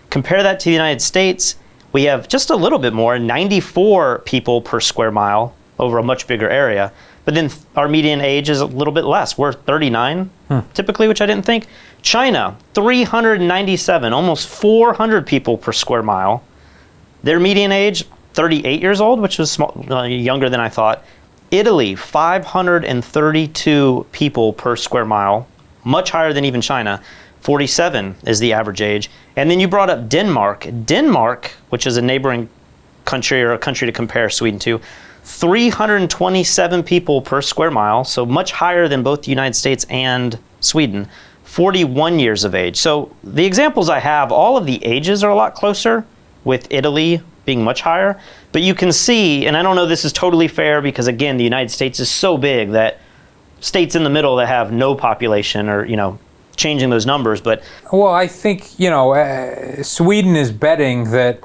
Compare that to the United States, we have just a little bit more, 94 people per square mile over a much bigger area. But then our median age is a little bit less. We're 39 typically, which I didn't think. China, 397, almost 400 people per square mile. Their median age, 38 years old, which was younger than I thought. Italy, 532 people per square mile, much higher than even China. 47 is the average age. And then you brought up Denmark. Denmark, which is a neighboring country or a country to compare Sweden to, 327 people per square mile, so much higher than both the United States and Sweden, 41 years of age. So the examples I have, all of the ages are a lot closer, with Italy being much higher. But you can see, and I don't know this is totally fair because, again, the United States is so big that states in the middle that have no population are, changing those numbers. But well, I think, Sweden is betting that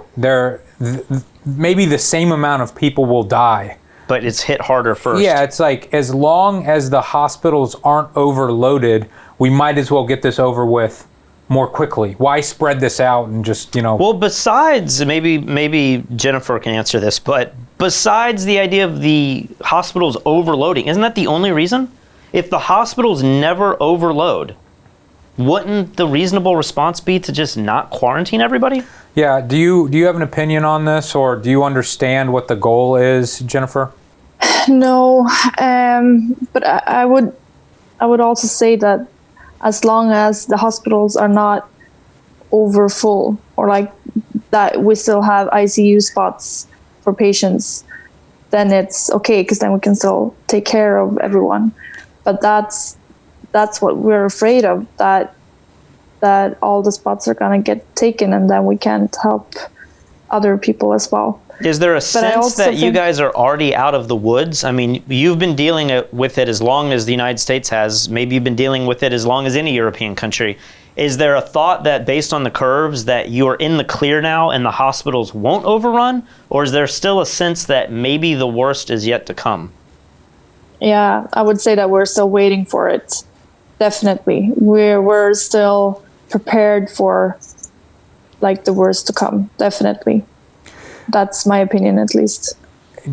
maybe the same amount of people will die. But it's hit harder first. Yeah, it's like as long as the hospitals aren't overloaded, we might as well get this over with more quickly. Why spread this out and just, Well, besides, maybe Jennifer can answer this, but besides the idea of the hospitals overloading, isn't that the only reason? If the hospitals never overload, wouldn't the reasonable response be to just not quarantine everybody? Yeah, do you have an opinion on this, or do you understand what the goal is, Jennifer? No, but I would also say that as long as the hospitals are not over full, or like that we still have ICU spots for patients, then it's okay, because then we can still take care of everyone. But that's what we're afraid of, that all the spots are going to get taken and then we can't help other people as well. Is there a sense that you guys are already out of the woods? I mean, you've been dealing with it as long as the United States has. Maybe you've been dealing with it as long as any European country. Is there a thought that based on the curves that you are in the clear now and the hospitals won't overrun? Or is there still a sense that maybe the worst is yet to come? Yeah, I would say that we're still waiting for it. Definitely. We're still prepared for like the worst to come. Definitely. That's my opinion, at least.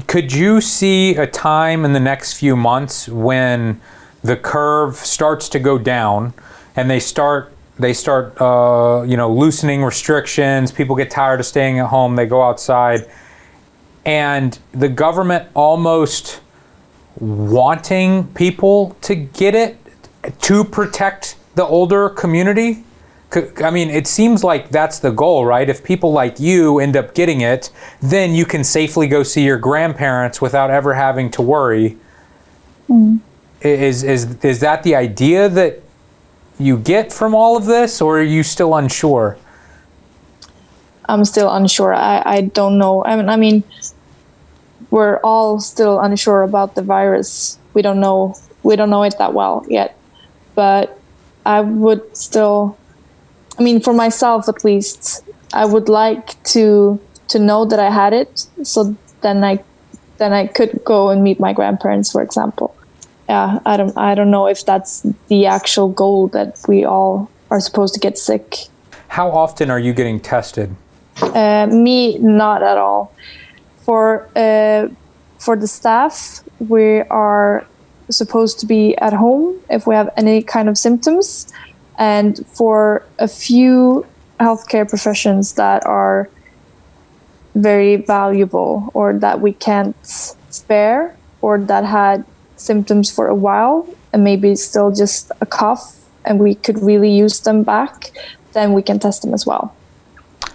Could you see a time in the next few months when the curve starts to go down and they start loosening restrictions, people get tired of staying at home, they go outside, and the government almost wanting people to get it to protect the older community? I mean, it seems like that's the goal, right? If people like you end up getting it, then you can safely go see your grandparents without ever having to worry. Is that the idea that you get from all of this, or are you still unsure? I'm still unsure. I don't know. I mean, we're all still unsure about the virus. We don't know it that well yet. But I would still, for myself at least, I would like to know that I had it, so then I could go and meet my grandparents, for example. Yeah, I don't know if that's the actual goal, that we all are supposed to get sick. How often are you getting tested? Me, not at all. For the staff, we are supposed to be at home if we have any kind of symptoms, and for a few healthcare professions that are very valuable or that we can't spare, or that had symptoms for a while and maybe still just a cough and we could really use them back, then we can test them as well.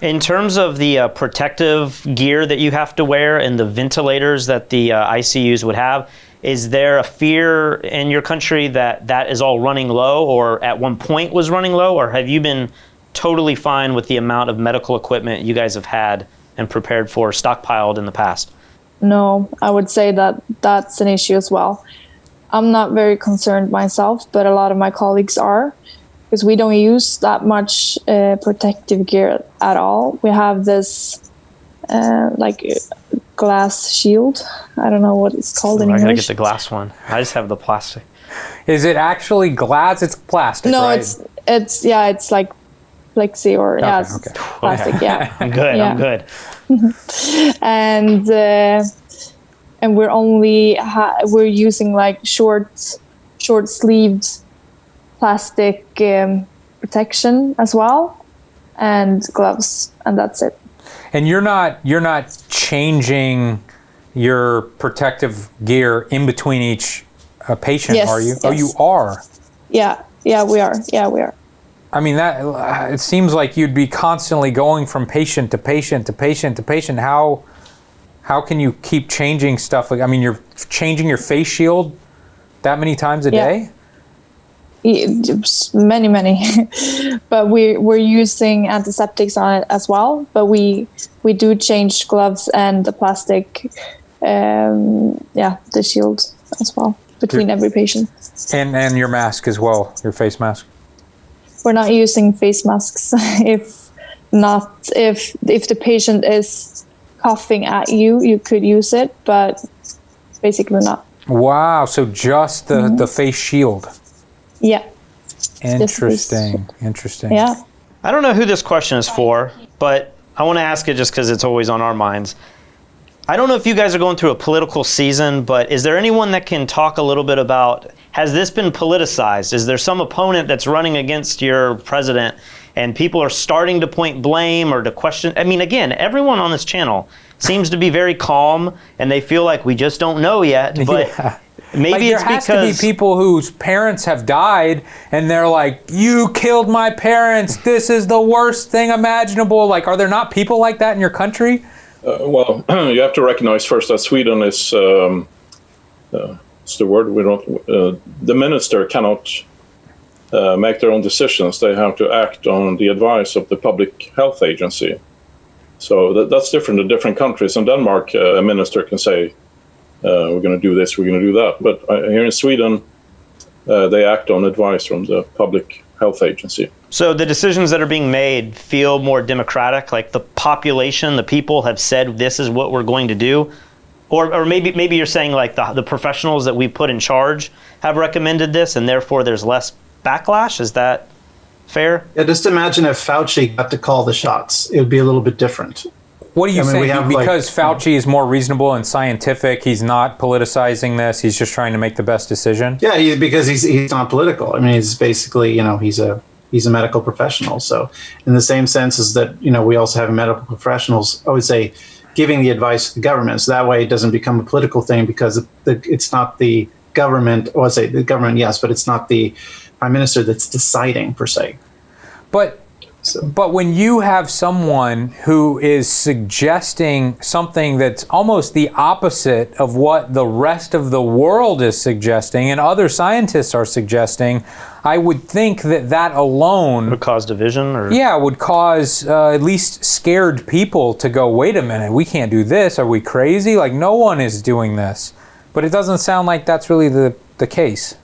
In terms of the protective gear that you have to wear and the ventilators that the ICUs would have, is there a fear in your country that is all running low, or at one point was running low, or have you been totally fine with the amount of medical equipment you guys have had and prepared for, stockpiled in the past? No, I would say that that's an issue as well. I'm not very concerned myself, but a lot of my colleagues are, because we don't use that much protective gear at all. We have this glass shield. I don't know what it's called in English. I gotta get the glass one. I just have the plastic. Is it actually glass? It's plastic, no, right? it's like plexi or it's plastic. Yeah, I'm good. Yeah. I'm good. And we're only we're using like short sleeved plastic protection as well, and gloves, and that's it. And you're not changing your protective gear in between each patient, Yes, are you? yes. Oh, you are. Yeah, we are. Yeah, we are. I mean, that it seems like you'd be constantly going from patient to patient to patient to patient. How can you keep changing stuff? Like, I mean, you're changing your face shield that many times a day? Many. But we're using antiseptics on it as well. But we do change gloves and the plastic, the shield as well between every patient. And your mask as well, your face mask. We're not using face masks if the patient is coughing at you. You could use it, but basically not. Wow! So just the face shield. Yeah. Interesting. Yeah. I don't know who this question is for, but I want to ask it just because it's always on our minds. I don't know if you guys are going through a political season, but is there anyone that can talk a little bit about, has this been politicized? Is there some opponent that's running against your president and people are starting to point blame or to question? I mean, again, everyone on this channel seems to be very calm and they feel like we just don't know yet, but maybe like it's there has because to be people whose parents have died and they're like, you killed my parents, this is the worst thing imaginable. Like, are there not people like that in your country? Well, you have to recognize first that Sweden is, it's the word we don't, the minister cannot make their own decisions. They have to act on the advice of the public health agency. So that's different in different countries. In Denmark, a minister can say, we're going to do this, we're going to do that. But here in Sweden, they act on advice from the public health agency. So the decisions that are being made feel more democratic, like the population, the people have said this is what we're going to do? Or maybe you're saying like the professionals that we put in charge have recommended this and therefore there's less backlash? Is that fair? Yeah, just imagine if Fauci got to call the shots. It would be a little bit different. What are you saying? we have, Because Fauci is more reasonable and scientific, he's not politicizing this, he's just trying to make the best decision? Yeah, because he's not political. I mean, he's basically, he's a medical professional. So in the same sense as that, we also have medical professionals, I would say, giving the advice to the government. So that way it doesn't become a political thing because it's not the government, or I say the government, yes, but it's not the prime minister that's deciding per se. But when you have someone who is suggesting something that's almost the opposite of what the rest of the world is suggesting and other scientists are suggesting, I would think that alone would cause division, or would cause at least scared people to go, wait a minute, we can't do this. Are we crazy? Like, no one is doing this. But it doesn't sound like that's really the case.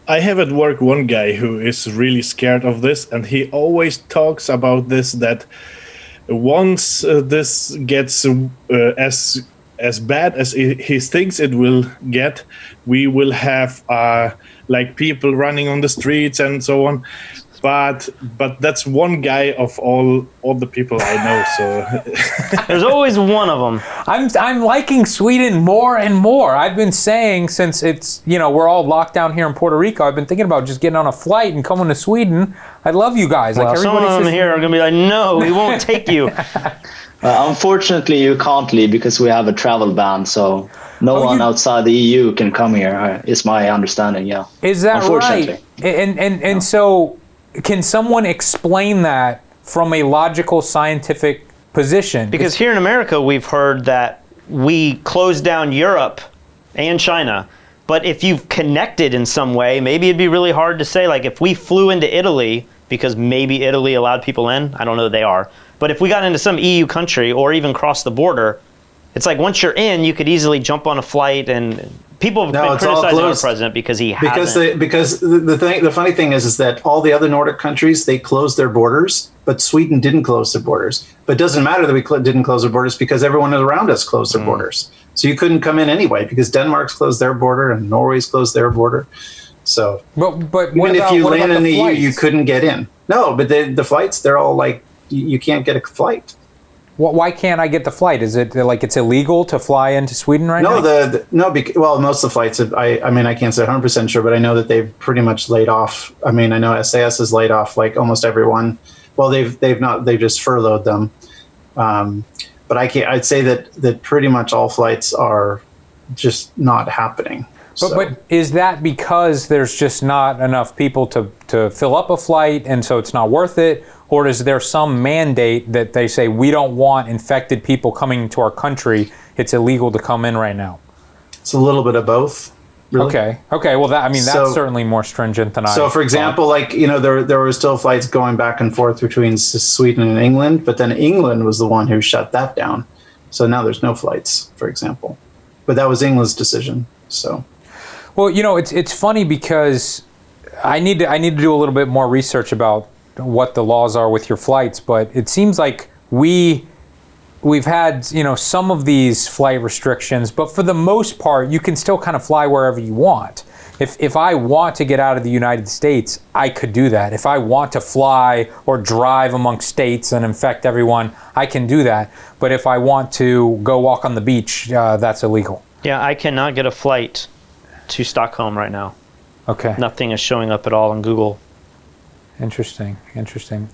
I have at work one guy who is really scared of this, and he always talks about this, that once this gets as bad as he thinks it will get, we will have like people running on the streets and so on. But that's one guy of all the people I know. So there's always one of them. I'm liking Sweden more and more. I've been saying since it's, we're all locked down here in Puerto Rico, I've been thinking about just getting on a flight and coming to Sweden. I love you guys. Well, some of them here are going to be like, no, we won't take you. Unfortunately, you can't leave because we have a travel ban. So no one outside the EU can come here, is my understanding, yeah. Is that right? And so can someone explain that from a logical, scientific position? Because here in America, we've heard that we closed down Europe and China. But if you've connected in some way, maybe it'd be really hard to say, like if we flew into Italy, because maybe Italy allowed people in, I don't know that they are. But But if we got into some EU country or even cross the border, it's like once you're in, you could easily jump on a flight, and people have been criticizing our president because he hasn't. Because the funny thing is that all the other Nordic countries, they closed their borders, but Sweden didn't close their borders. But it doesn't matter that we didn't close our borders because everyone around us closed their borders. So you couldn't come in anyway because Denmark's closed their border and Norway's closed their border. So, but even if you land in the EU, you couldn't get in. No, but the flights, they're all like, you can't get a flight. Why can't I get the flight? Is it like it's illegal to fly into Sweden right now? Well, most of the flights, I mean, I can't say 100% sure, but I know that they've pretty much laid off. I mean, I know SAS has laid off like almost everyone. Well, they've just furloughed them. But I'd say that pretty much all flights are just not happening. But is that because there's just not enough people to fill up a flight and so it's not worth it? Or is there some mandate that they say we don't want infected people coming into our country? It's illegal to come in right now. It's a little bit of both. Really. Okay. Well, that's certainly more stringent than I. So, for example, like there were still flights going back and forth between Sweden and England, but then England was the one who shut that down. So now there's no flights, for example. But that was England's decision. So. Well, it's funny because I need to do a little bit more research about what the laws are with your flights, but it seems like we've had some of these flight restrictions, but for the most part you can still kind of fly wherever you want. If I want to get out of the United States, I could do that. If I want to fly or drive amongst states and infect everyone, I can do that. But if I want to go walk on the beach, that's illegal. Yeah, I cannot get a flight to Stockholm right now. Okay. Nothing is showing up at all on Google. Interesting.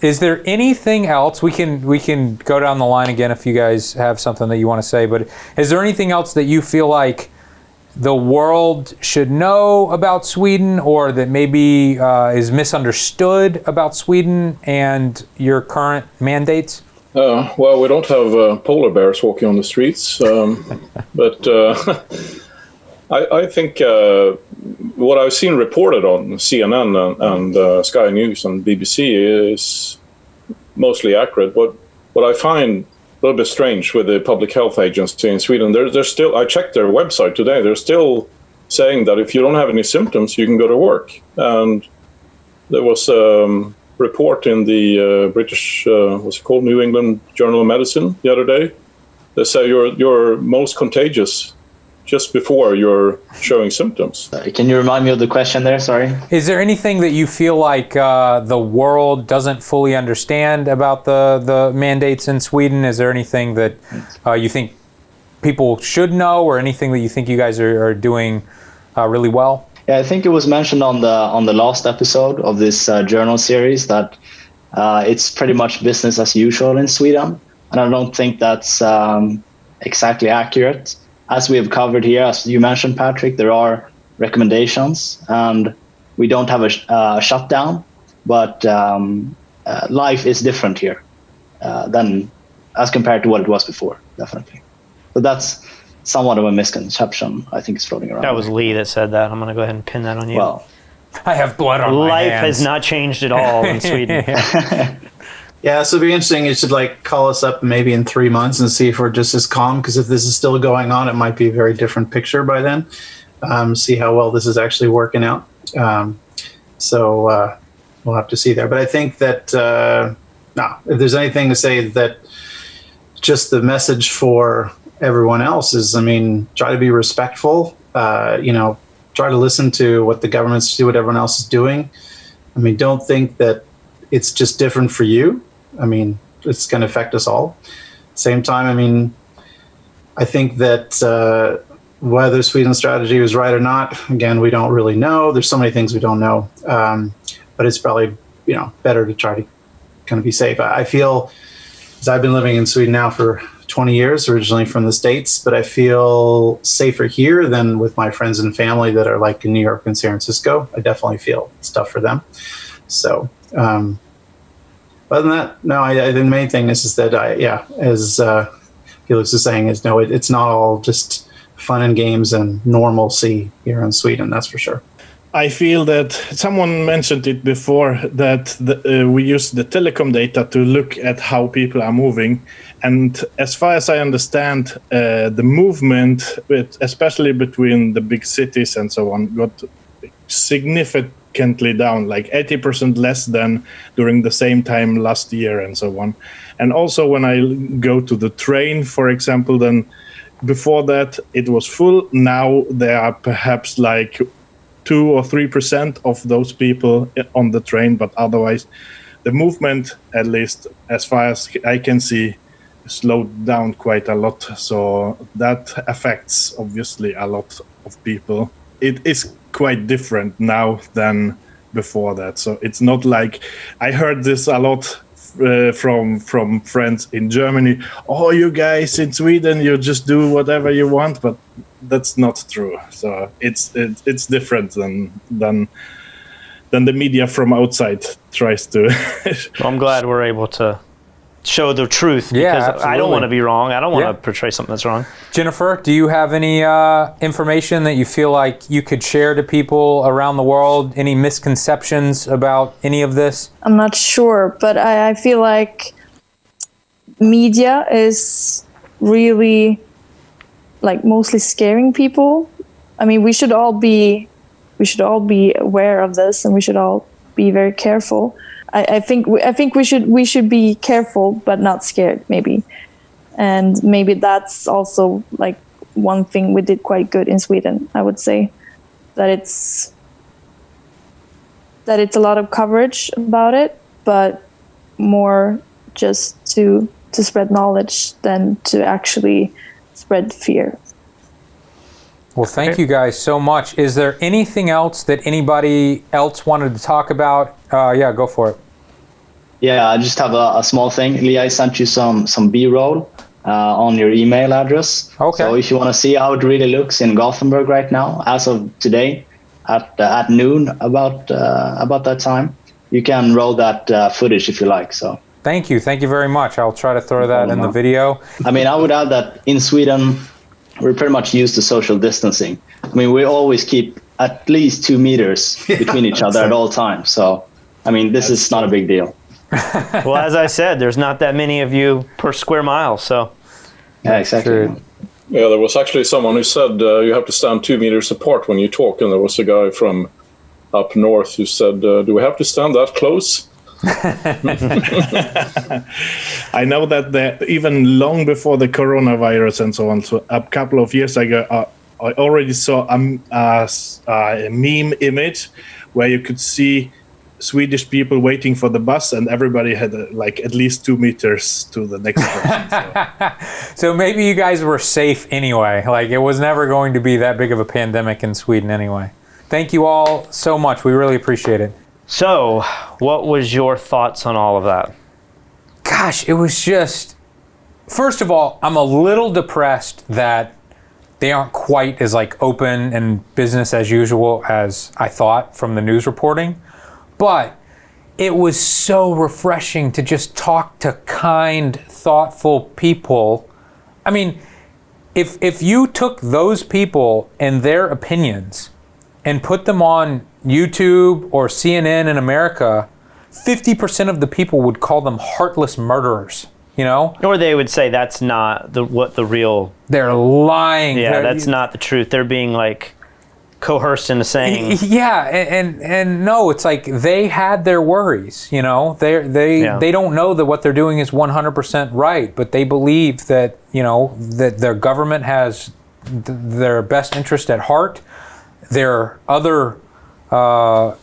Is there anything else? We can go down the line again if you guys have something that you want to say, but is there anything else that you feel like the world should know about Sweden, or that maybe is misunderstood about Sweden and your current mandates? Well, we don't have polar bears walking on the streets, but I think what I've seen reported on CNN and Sky News and BBC is mostly accurate. What I find a little bit strange with the Public Health Agency in Sweden, they're still, I checked their website today, they're still saying that if you don't have any symptoms, you can go to work. And there was a report in the British, what's it called, New England Journal of Medicine the other day. They say you're most contagious just before you're showing symptoms. Can you remind me of the question there? Sorry. Is there anything that you feel like the world doesn't fully understand about the mandates in Sweden? Is there anything that you think people should know, or anything that you think you guys are doing really well? Yeah, I think it was mentioned on the last episode of this journal series that it's pretty much business as usual in Sweden, and I don't think that's exactly accurate. As we have covered here, as you mentioned, Patrick, there are recommendations, and we don't have a shutdown, but life is different here than as compared to what it was before, definitely. But that's somewhat of a misconception, I think, is floating around. That was Lee that said that. I'm going to go ahead and pin that on you. Well, I have blood on my hands. Life has not changed at all in Sweden. Yeah, so it'd be interesting. You should call us up maybe in 3 months and see if we're just as calm, because if this is still going on, it might be a very different picture by then. See how well this is actually working out. So we'll have to see there. But I think that, if there's anything to say, that just the message for everyone else is, try to be respectful, try to listen to what the governments do, what everyone else is doing. Don't think that it's just different for you. It's going to affect us all. Same time, I think that whether Sweden's strategy was right or not, again, we don't really know. There's so many things we don't know. But it's probably, better to try to kind of be safe. I feel, as I've been living in Sweden now for 20 years, originally from the States, but I feel safer here than with my friends and family that are in New York and San Francisco. I definitely feel it's tough for them. So, other than that, no, I think the main thing is that as Felix is saying, is no, it's not all just fun and games and normalcy here in Sweden. That's for sure. I feel that someone mentioned it before that we use the telecom data to look at how people are moving. And as far as I understand, the movement, especially between the big cities and so on, got significantly down, like 80% less than during the same time last year and so on. And also when I go to the train, for example, then before that it was full. Now there are perhaps like 2 or 3% of those people on the train, but otherwise the movement, at least as far as I can see, slowed down quite a lot. So that affects obviously a lot of people. It is quite different now than before that. So it's not like, I heard this a lot from friends in Germany. Oh, you guys in Sweden, you just do whatever you want, but that's not true. So it's different than the media from outside tries to. Well, I'm glad we're able to show the truth, Yeah, because absolutely. I don't want to be wrong. I don't want Yeah. to portray something that's wrong. Jennifer, do you have any information that you feel like you could share to people around the world? Any misconceptions about any of this? I'm not sure, but I feel like media is really like mostly scaring people. I mean, we should all be aware of this, and we should all be very careful. I think we should be careful, but not scared, maybe. And maybe that's also like one thing we did quite good in Sweden. I would say that it's a lot of coverage about it, but more just to spread knowledge than to actually spread fear. Well, thank you guys so much. Is there anything else that anybody else wanted to talk about? Yeah, go for it. Yeah, I just have a small thing. Lee, I sent you some B-roll on your email address. Okay. So if you want to see how it really looks in Gothenburg right now, as of today, at noon, about that time, you can roll that footage if you like. So. Thank you very much. I'll try to throw that in the video. I mean, I would add that in Sweden, we're pretty much used to social distancing. I mean, we always keep at least 2 meters between each other at all times. So, I mean, this is not a big deal. Well, as I said, there's not that many of you per square mile, so. Yeah, exactly. True. Yeah, there was actually someone who said you have to stand 2 meters apart when you talk, and there was a guy from up north who said, do we have to stand that close? I know that even long before the coronavirus and so on, so a couple of years ago, I already saw a meme image where you could see Swedish people waiting for the bus, and everybody had like at least 2 meters to the next person. So maybe you guys were safe anyway. Like, it was never going to be that big of a pandemic in Sweden anyway. Thank you all so much. We really appreciate it. So, what was your thoughts on all of that? Gosh, it was just, first of all, I'm a little depressed that they aren't quite as like open and business as usual as I thought from the news reporting. But it was so refreshing to just talk to kind, thoughtful people. I mean, if you took those people and their opinions and put them on YouTube or CNN in America, 50% of the people would call them heartless murderers, you know? Or they would say that's not what the real... They're lying. Yeah, that's not the truth. They're being like coerced into saying... Yeah, and no, it's like they had their worries, you know? They don't know that what they're doing is 100% right, but they believe that, you know, that their government has their best interest at heart. Their other, countrymen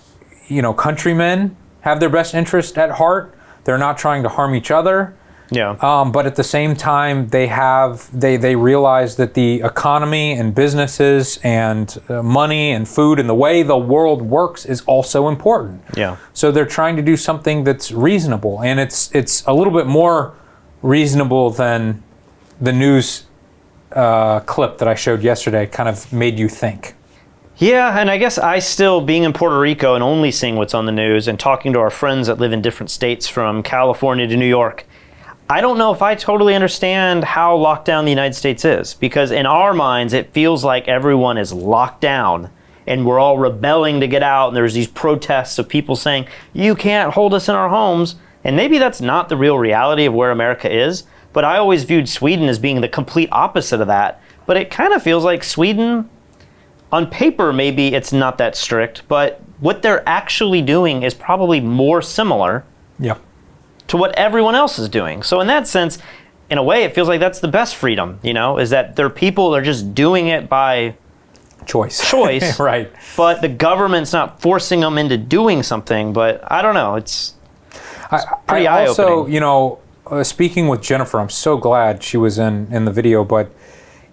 have their best interest at heart. They're not trying to harm each other. Yeah. But at the same time, they realize that the economy and businesses and money and food and the way the world works is also important. Yeah. So they're trying to do something that's reasonable, and it's a little bit more reasonable than the news clip that I showed yesterday kind of made you think. Yeah, and I guess I still, being in Puerto Rico and only seeing what's on the news and talking to our friends that live in different states from California to New York, I don't know if I totally understand how locked down the United States is, because in our minds it feels like everyone is locked down and we're all rebelling to get out, and there's these protests of people saying, you can't hold us in our homes. And maybe that's not the real reality of where America is, but I always viewed Sweden as being the complete opposite of that. But it kind of feels like Sweden, on paper, maybe it's not that strict, but what they're actually doing is probably more similar to what everyone else is doing. So in that sense, in a way, it feels like that's the best freedom, is that there are people that are just doing it by choice. Right. But the government's not forcing them into doing something. But I don't know. It's pretty eye-opening. Also, speaking with Jennifer, I'm so glad she was in the video, but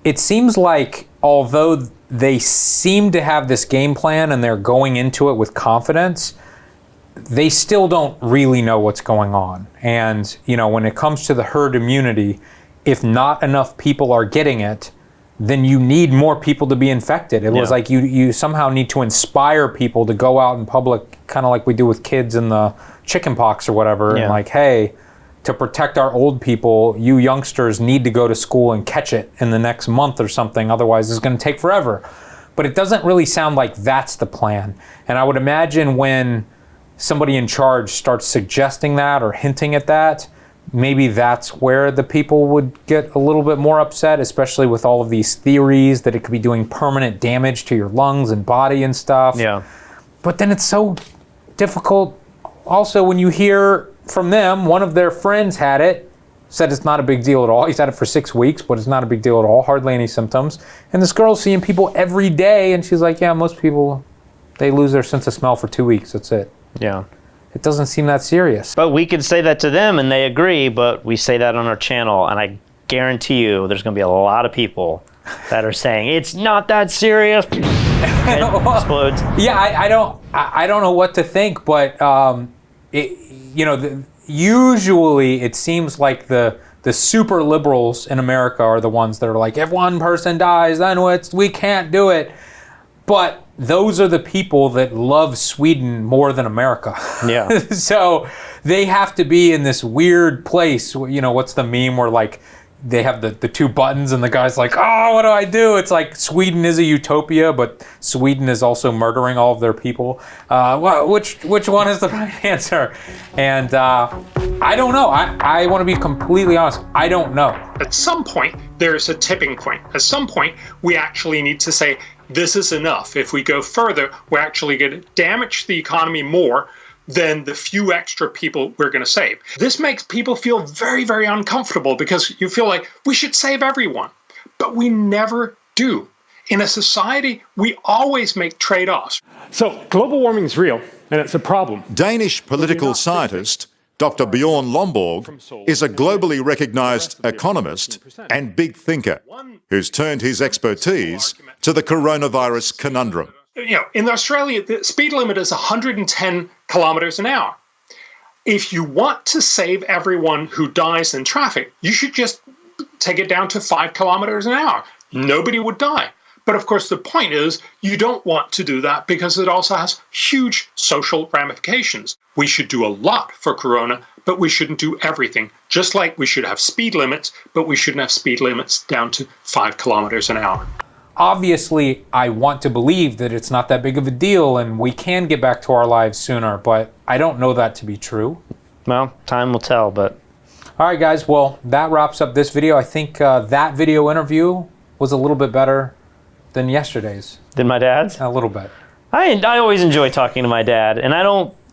it seems like although they seem to have this game plan and they're going into it with confidence, they still don't really know what's going on. And, when it comes to the herd immunity, if not enough people are getting it, then you need more people to be infected. It was like you somehow need to inspire people to go out in public, kind of like we do with kids in the chicken pox or whatever, and like, hey, to protect our old people, you youngsters need to go to school and catch it in the next month or something, otherwise it's going to take forever. But it doesn't really sound like that's the plan. And I would imagine when somebody in charge starts suggesting that or hinting at that, maybe that's where the people would get a little bit more upset, especially with all of these theories that it could be doing permanent damage to your lungs and body and stuff. Yeah. But then it's so difficult. Also, when you hear from them, one of their friends had it, said it's not a big deal at all. He's had it for 6 weeks, but it's not a big deal at all. Hardly any symptoms. And this girl's seeing people every day, and she's like, yeah, most people, they lose their sense of smell for 2 weeks. That's it. Yeah. It doesn't seem that serious. But we could say that to them, and they agree, but we say that on our channel, and I guarantee you there's going to be a lot of people that are saying, it's not that serious. It explodes. Yeah, I don't know what to think, but usually it seems like the super liberals in America are the ones that are like, if one person dies, then we can't do it. But those are the people that love Sweden more than America. Yeah. So they have to be in this weird place. What's the meme where like they have the two buttons and the guy's like, oh, what do I do? It's like Sweden is a utopia, but Sweden is also murdering all of their people. Which one is the right answer? And I don't know. I want to be completely honest. I don't know. At some point, there's a tipping point. At some point, we actually need to say, this is enough. If we go further, we're actually going to damage the economy more than the few extra people we're going to save. This makes people feel very, very uncomfortable because you feel like we should save everyone, but we never do. In a society, we always make trade-offs. So global warming is real, and it's a problem. Danish political scientist Dr. Bjorn Lomborg is a globally recognised economist and big thinker who's turned his expertise to the coronavirus conundrum. In Australia, the speed limit is 110 kilometers an hour. If you want to save everyone who dies in traffic, you should just take it down to 5 kilometers an hour. Nobody would die. But of course, the point is you don't want to do that because it also has huge social ramifications. We should do a lot for corona, but we shouldn't do everything. Just like we should have speed limits, but we shouldn't have speed limits down to 5 kilometers an hour. Obviously, I want to believe that it's not that big of a deal and we can get back to our lives sooner, but I don't know that to be true. Well, time will tell, but... All right, guys. Well, that wraps up this video. I think that video interview was a little bit better than yesterday's. Than my dad's? A little bit. I always enjoy talking to my dad, and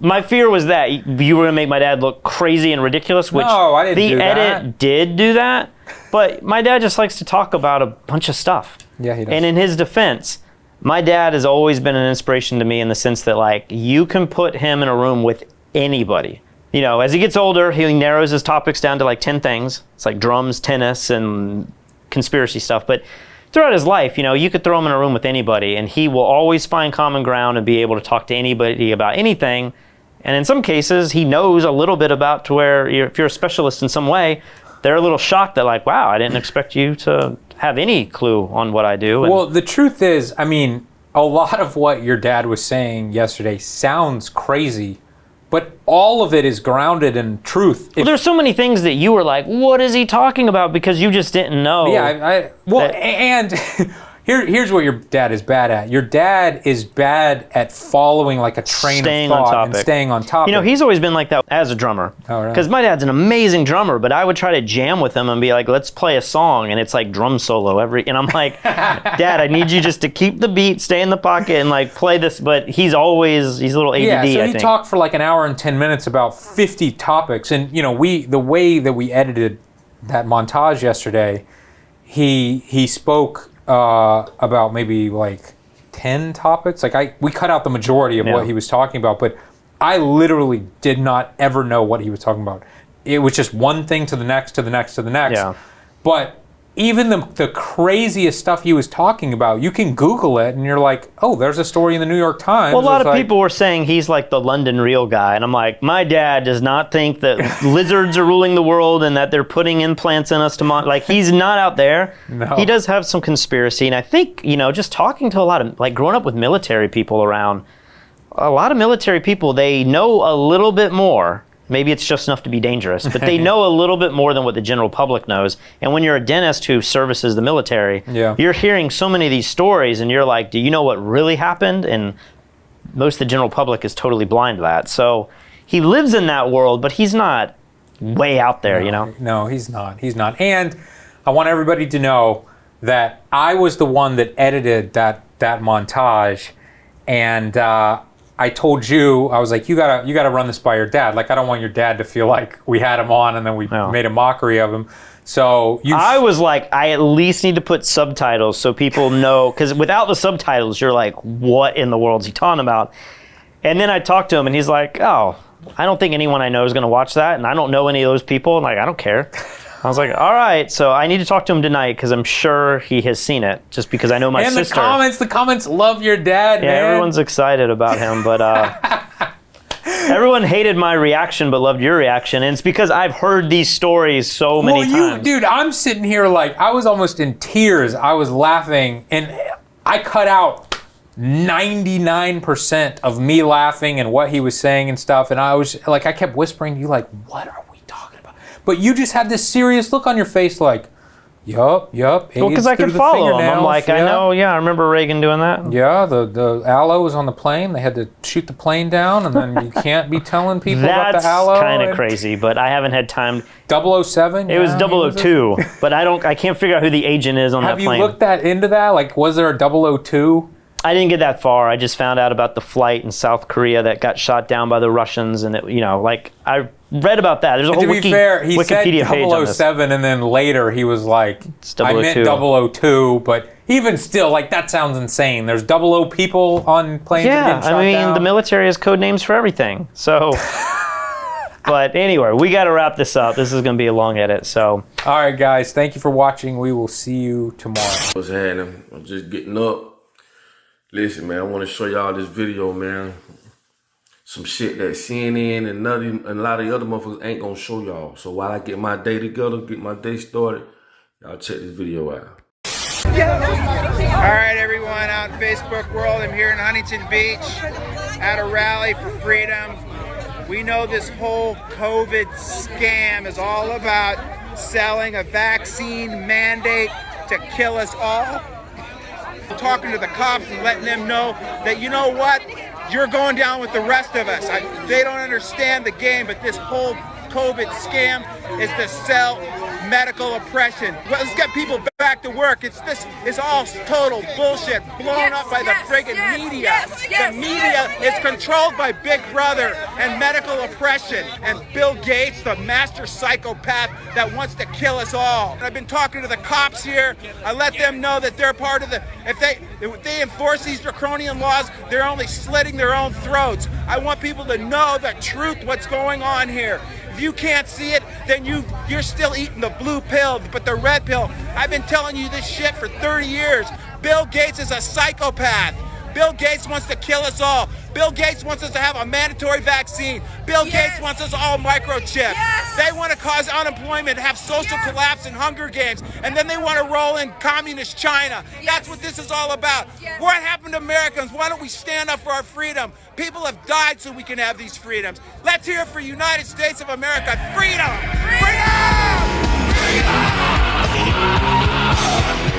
my fear was that you were going to make my dad look crazy and ridiculous, which no, I didn't do the edit did do that, but my dad just likes to talk about a bunch of stuff. Yeah, he does. And in his defense, my dad has always been an inspiration to me in the sense that, like, you can put him in a room with anybody. As he gets older, he narrows his topics down to like 10 things. It's like drums, tennis, and conspiracy stuff, but throughout his life, you could throw him in a room with anybody and he will always find common ground and be able to talk to anybody about anything. And in some cases, he knows a little bit about to where if you're a specialist in some way, they're a little shocked that like, wow, I didn't expect you to have any clue on what I do. Well, the truth is, a lot of what your dad was saying yesterday sounds crazy, but all of it is grounded in truth. Well, there's so many things that you were like, what is he talking about? Because you just didn't know. Yeah, and Here's what your dad is bad at. Your dad is bad at following like a train of thought and staying on topic. You know, he's always been like that as a drummer. Oh, really? Because my dad's an amazing drummer, but I would try to jam with him and be like, let's play a song, and it's like drum solo and I'm like, Dad, I need you just to keep the beat, stay in the pocket, and like play this. But he's a little ADD. Yeah, so I he think. talked for like an hour and 10 minutes about 50 topics, and you know, the way that we edited that montage yesterday, he spoke about maybe like 10 topics. Like we cut out the majority of what he was talking about, but I literally did not ever know what he was talking about. It was just one thing to the next, to the next, to the next. Yeah. But even the craziest stuff he was talking about, you can Google it and you're like, oh, there's a story in the New York Times. Well, a lot of people were saying he's like the London Real guy. And I'm like, my dad does not think that lizards are ruling the world and that they're putting implants in us to like, he's not out there. No. He does have some conspiracy. And I think, you know, just talking to a lot of, like growing up with military people around, a lot of military people, they know a little bit more. Maybe it's just enough to be dangerous, but they know a little bit more than what the general public knows. And when you're a dentist who services the military, you're hearing so many of these stories and you're like, do you know what really happened? And most of the general public is totally blind to that. So he lives in that world, but he's not way out there, you know? No, he's not. He's not. And I want everybody to know that I was the one that edited that montage, and I told you, I was like, you gotta run this by your dad. Like, I don't want your dad to feel like we had him on and then we made a mockery of him. So I was like, I at least need to put subtitles so people know, because without the subtitles, you're like, what in the world is he talking about? And then I talked to him and he's like, oh, I don't think anyone I know is gonna watch that, and I don't know any of those people, and like, I don't care. I was like, all right, so I need to talk to him tonight because I'm sure he has seen it, just because I know my sister. And the comments love your dad, man. Everyone's excited about him, but everyone hated my reaction but loved your reaction, and it's because I've heard these stories so many times. Dude, I'm sitting here like, I was almost in tears. I was laughing, and I cut out 99% of me laughing and what he was saying and stuff, and I was like, I kept whispering to you like, what are we talking about? But you just had this serious look on your face like, yup. Well, because I could follow him. I'm like, I know, I remember Reagan doing that. Yeah, the aloe was on the plane. They had to shoot the plane down, and then you can't be telling people about the aloe. That's kind of crazy, but I haven't had time. 007? It was 002, but I can't figure out who the agent is on that plane. Have you looked into that? Like, was there a 002? I didn't get that far. I just found out about the flight in South Korea that got shot down by the Russians, and I read about that. There's a whole Wikipedia page on this. 007, and then later he was like, I meant 002, but even still, like, that sounds insane. There's 00 people on planes that get shot down. The military has code names for everything. So, but anyway, we got to wrap this up. This is going to be a long edit. So, all right, guys, thank you for watching. We will see you tomorrow. What's happening? I'm just getting up. Listen, man, I want to show y'all this video, man. Some shit that CNN and a lot of the other motherfuckers ain't gonna show y'all. So while I get my day together, get my day started, y'all check this video out. All right, everyone out in Facebook world, I'm here in Huntington Beach at a rally for freedom. We know this whole COVID scam is all about selling a vaccine mandate to kill us all. Talking to the cops and letting them know that, you know what, you're going down with the rest of us. They don't understand the game, but this whole COVID scam is to sell medical oppression. Let's get people back to work. It's all total bullshit blown up by the friggin' media. The media is controlled by Big Brother and medical oppression, and Bill Gates, the master psychopath that wants to kill us all. I've been talking to the cops here. I let them know that they're part of the, if they enforce these draconian laws, they're only slitting their own throats. I want people to know the truth, what's going on here. If you can't see it, then you're still eating the blue pill, but the red pill. I've been telling you this shit for 30 years. Bill Gates is a psychopath. Bill Gates wants to kill us all. Bill Gates wants us to have a mandatory vaccine. Bill Gates wants us all microchipped. They want to cause unemployment, have social collapse and Hunger Games, and then they want to roll in communist China. That's what this is all about. What happened to Americans? Why don't we stand up for our freedom? People have died so we can have these freedoms. Let's hear it for United States of America. Freedom! Freedom! Freedom!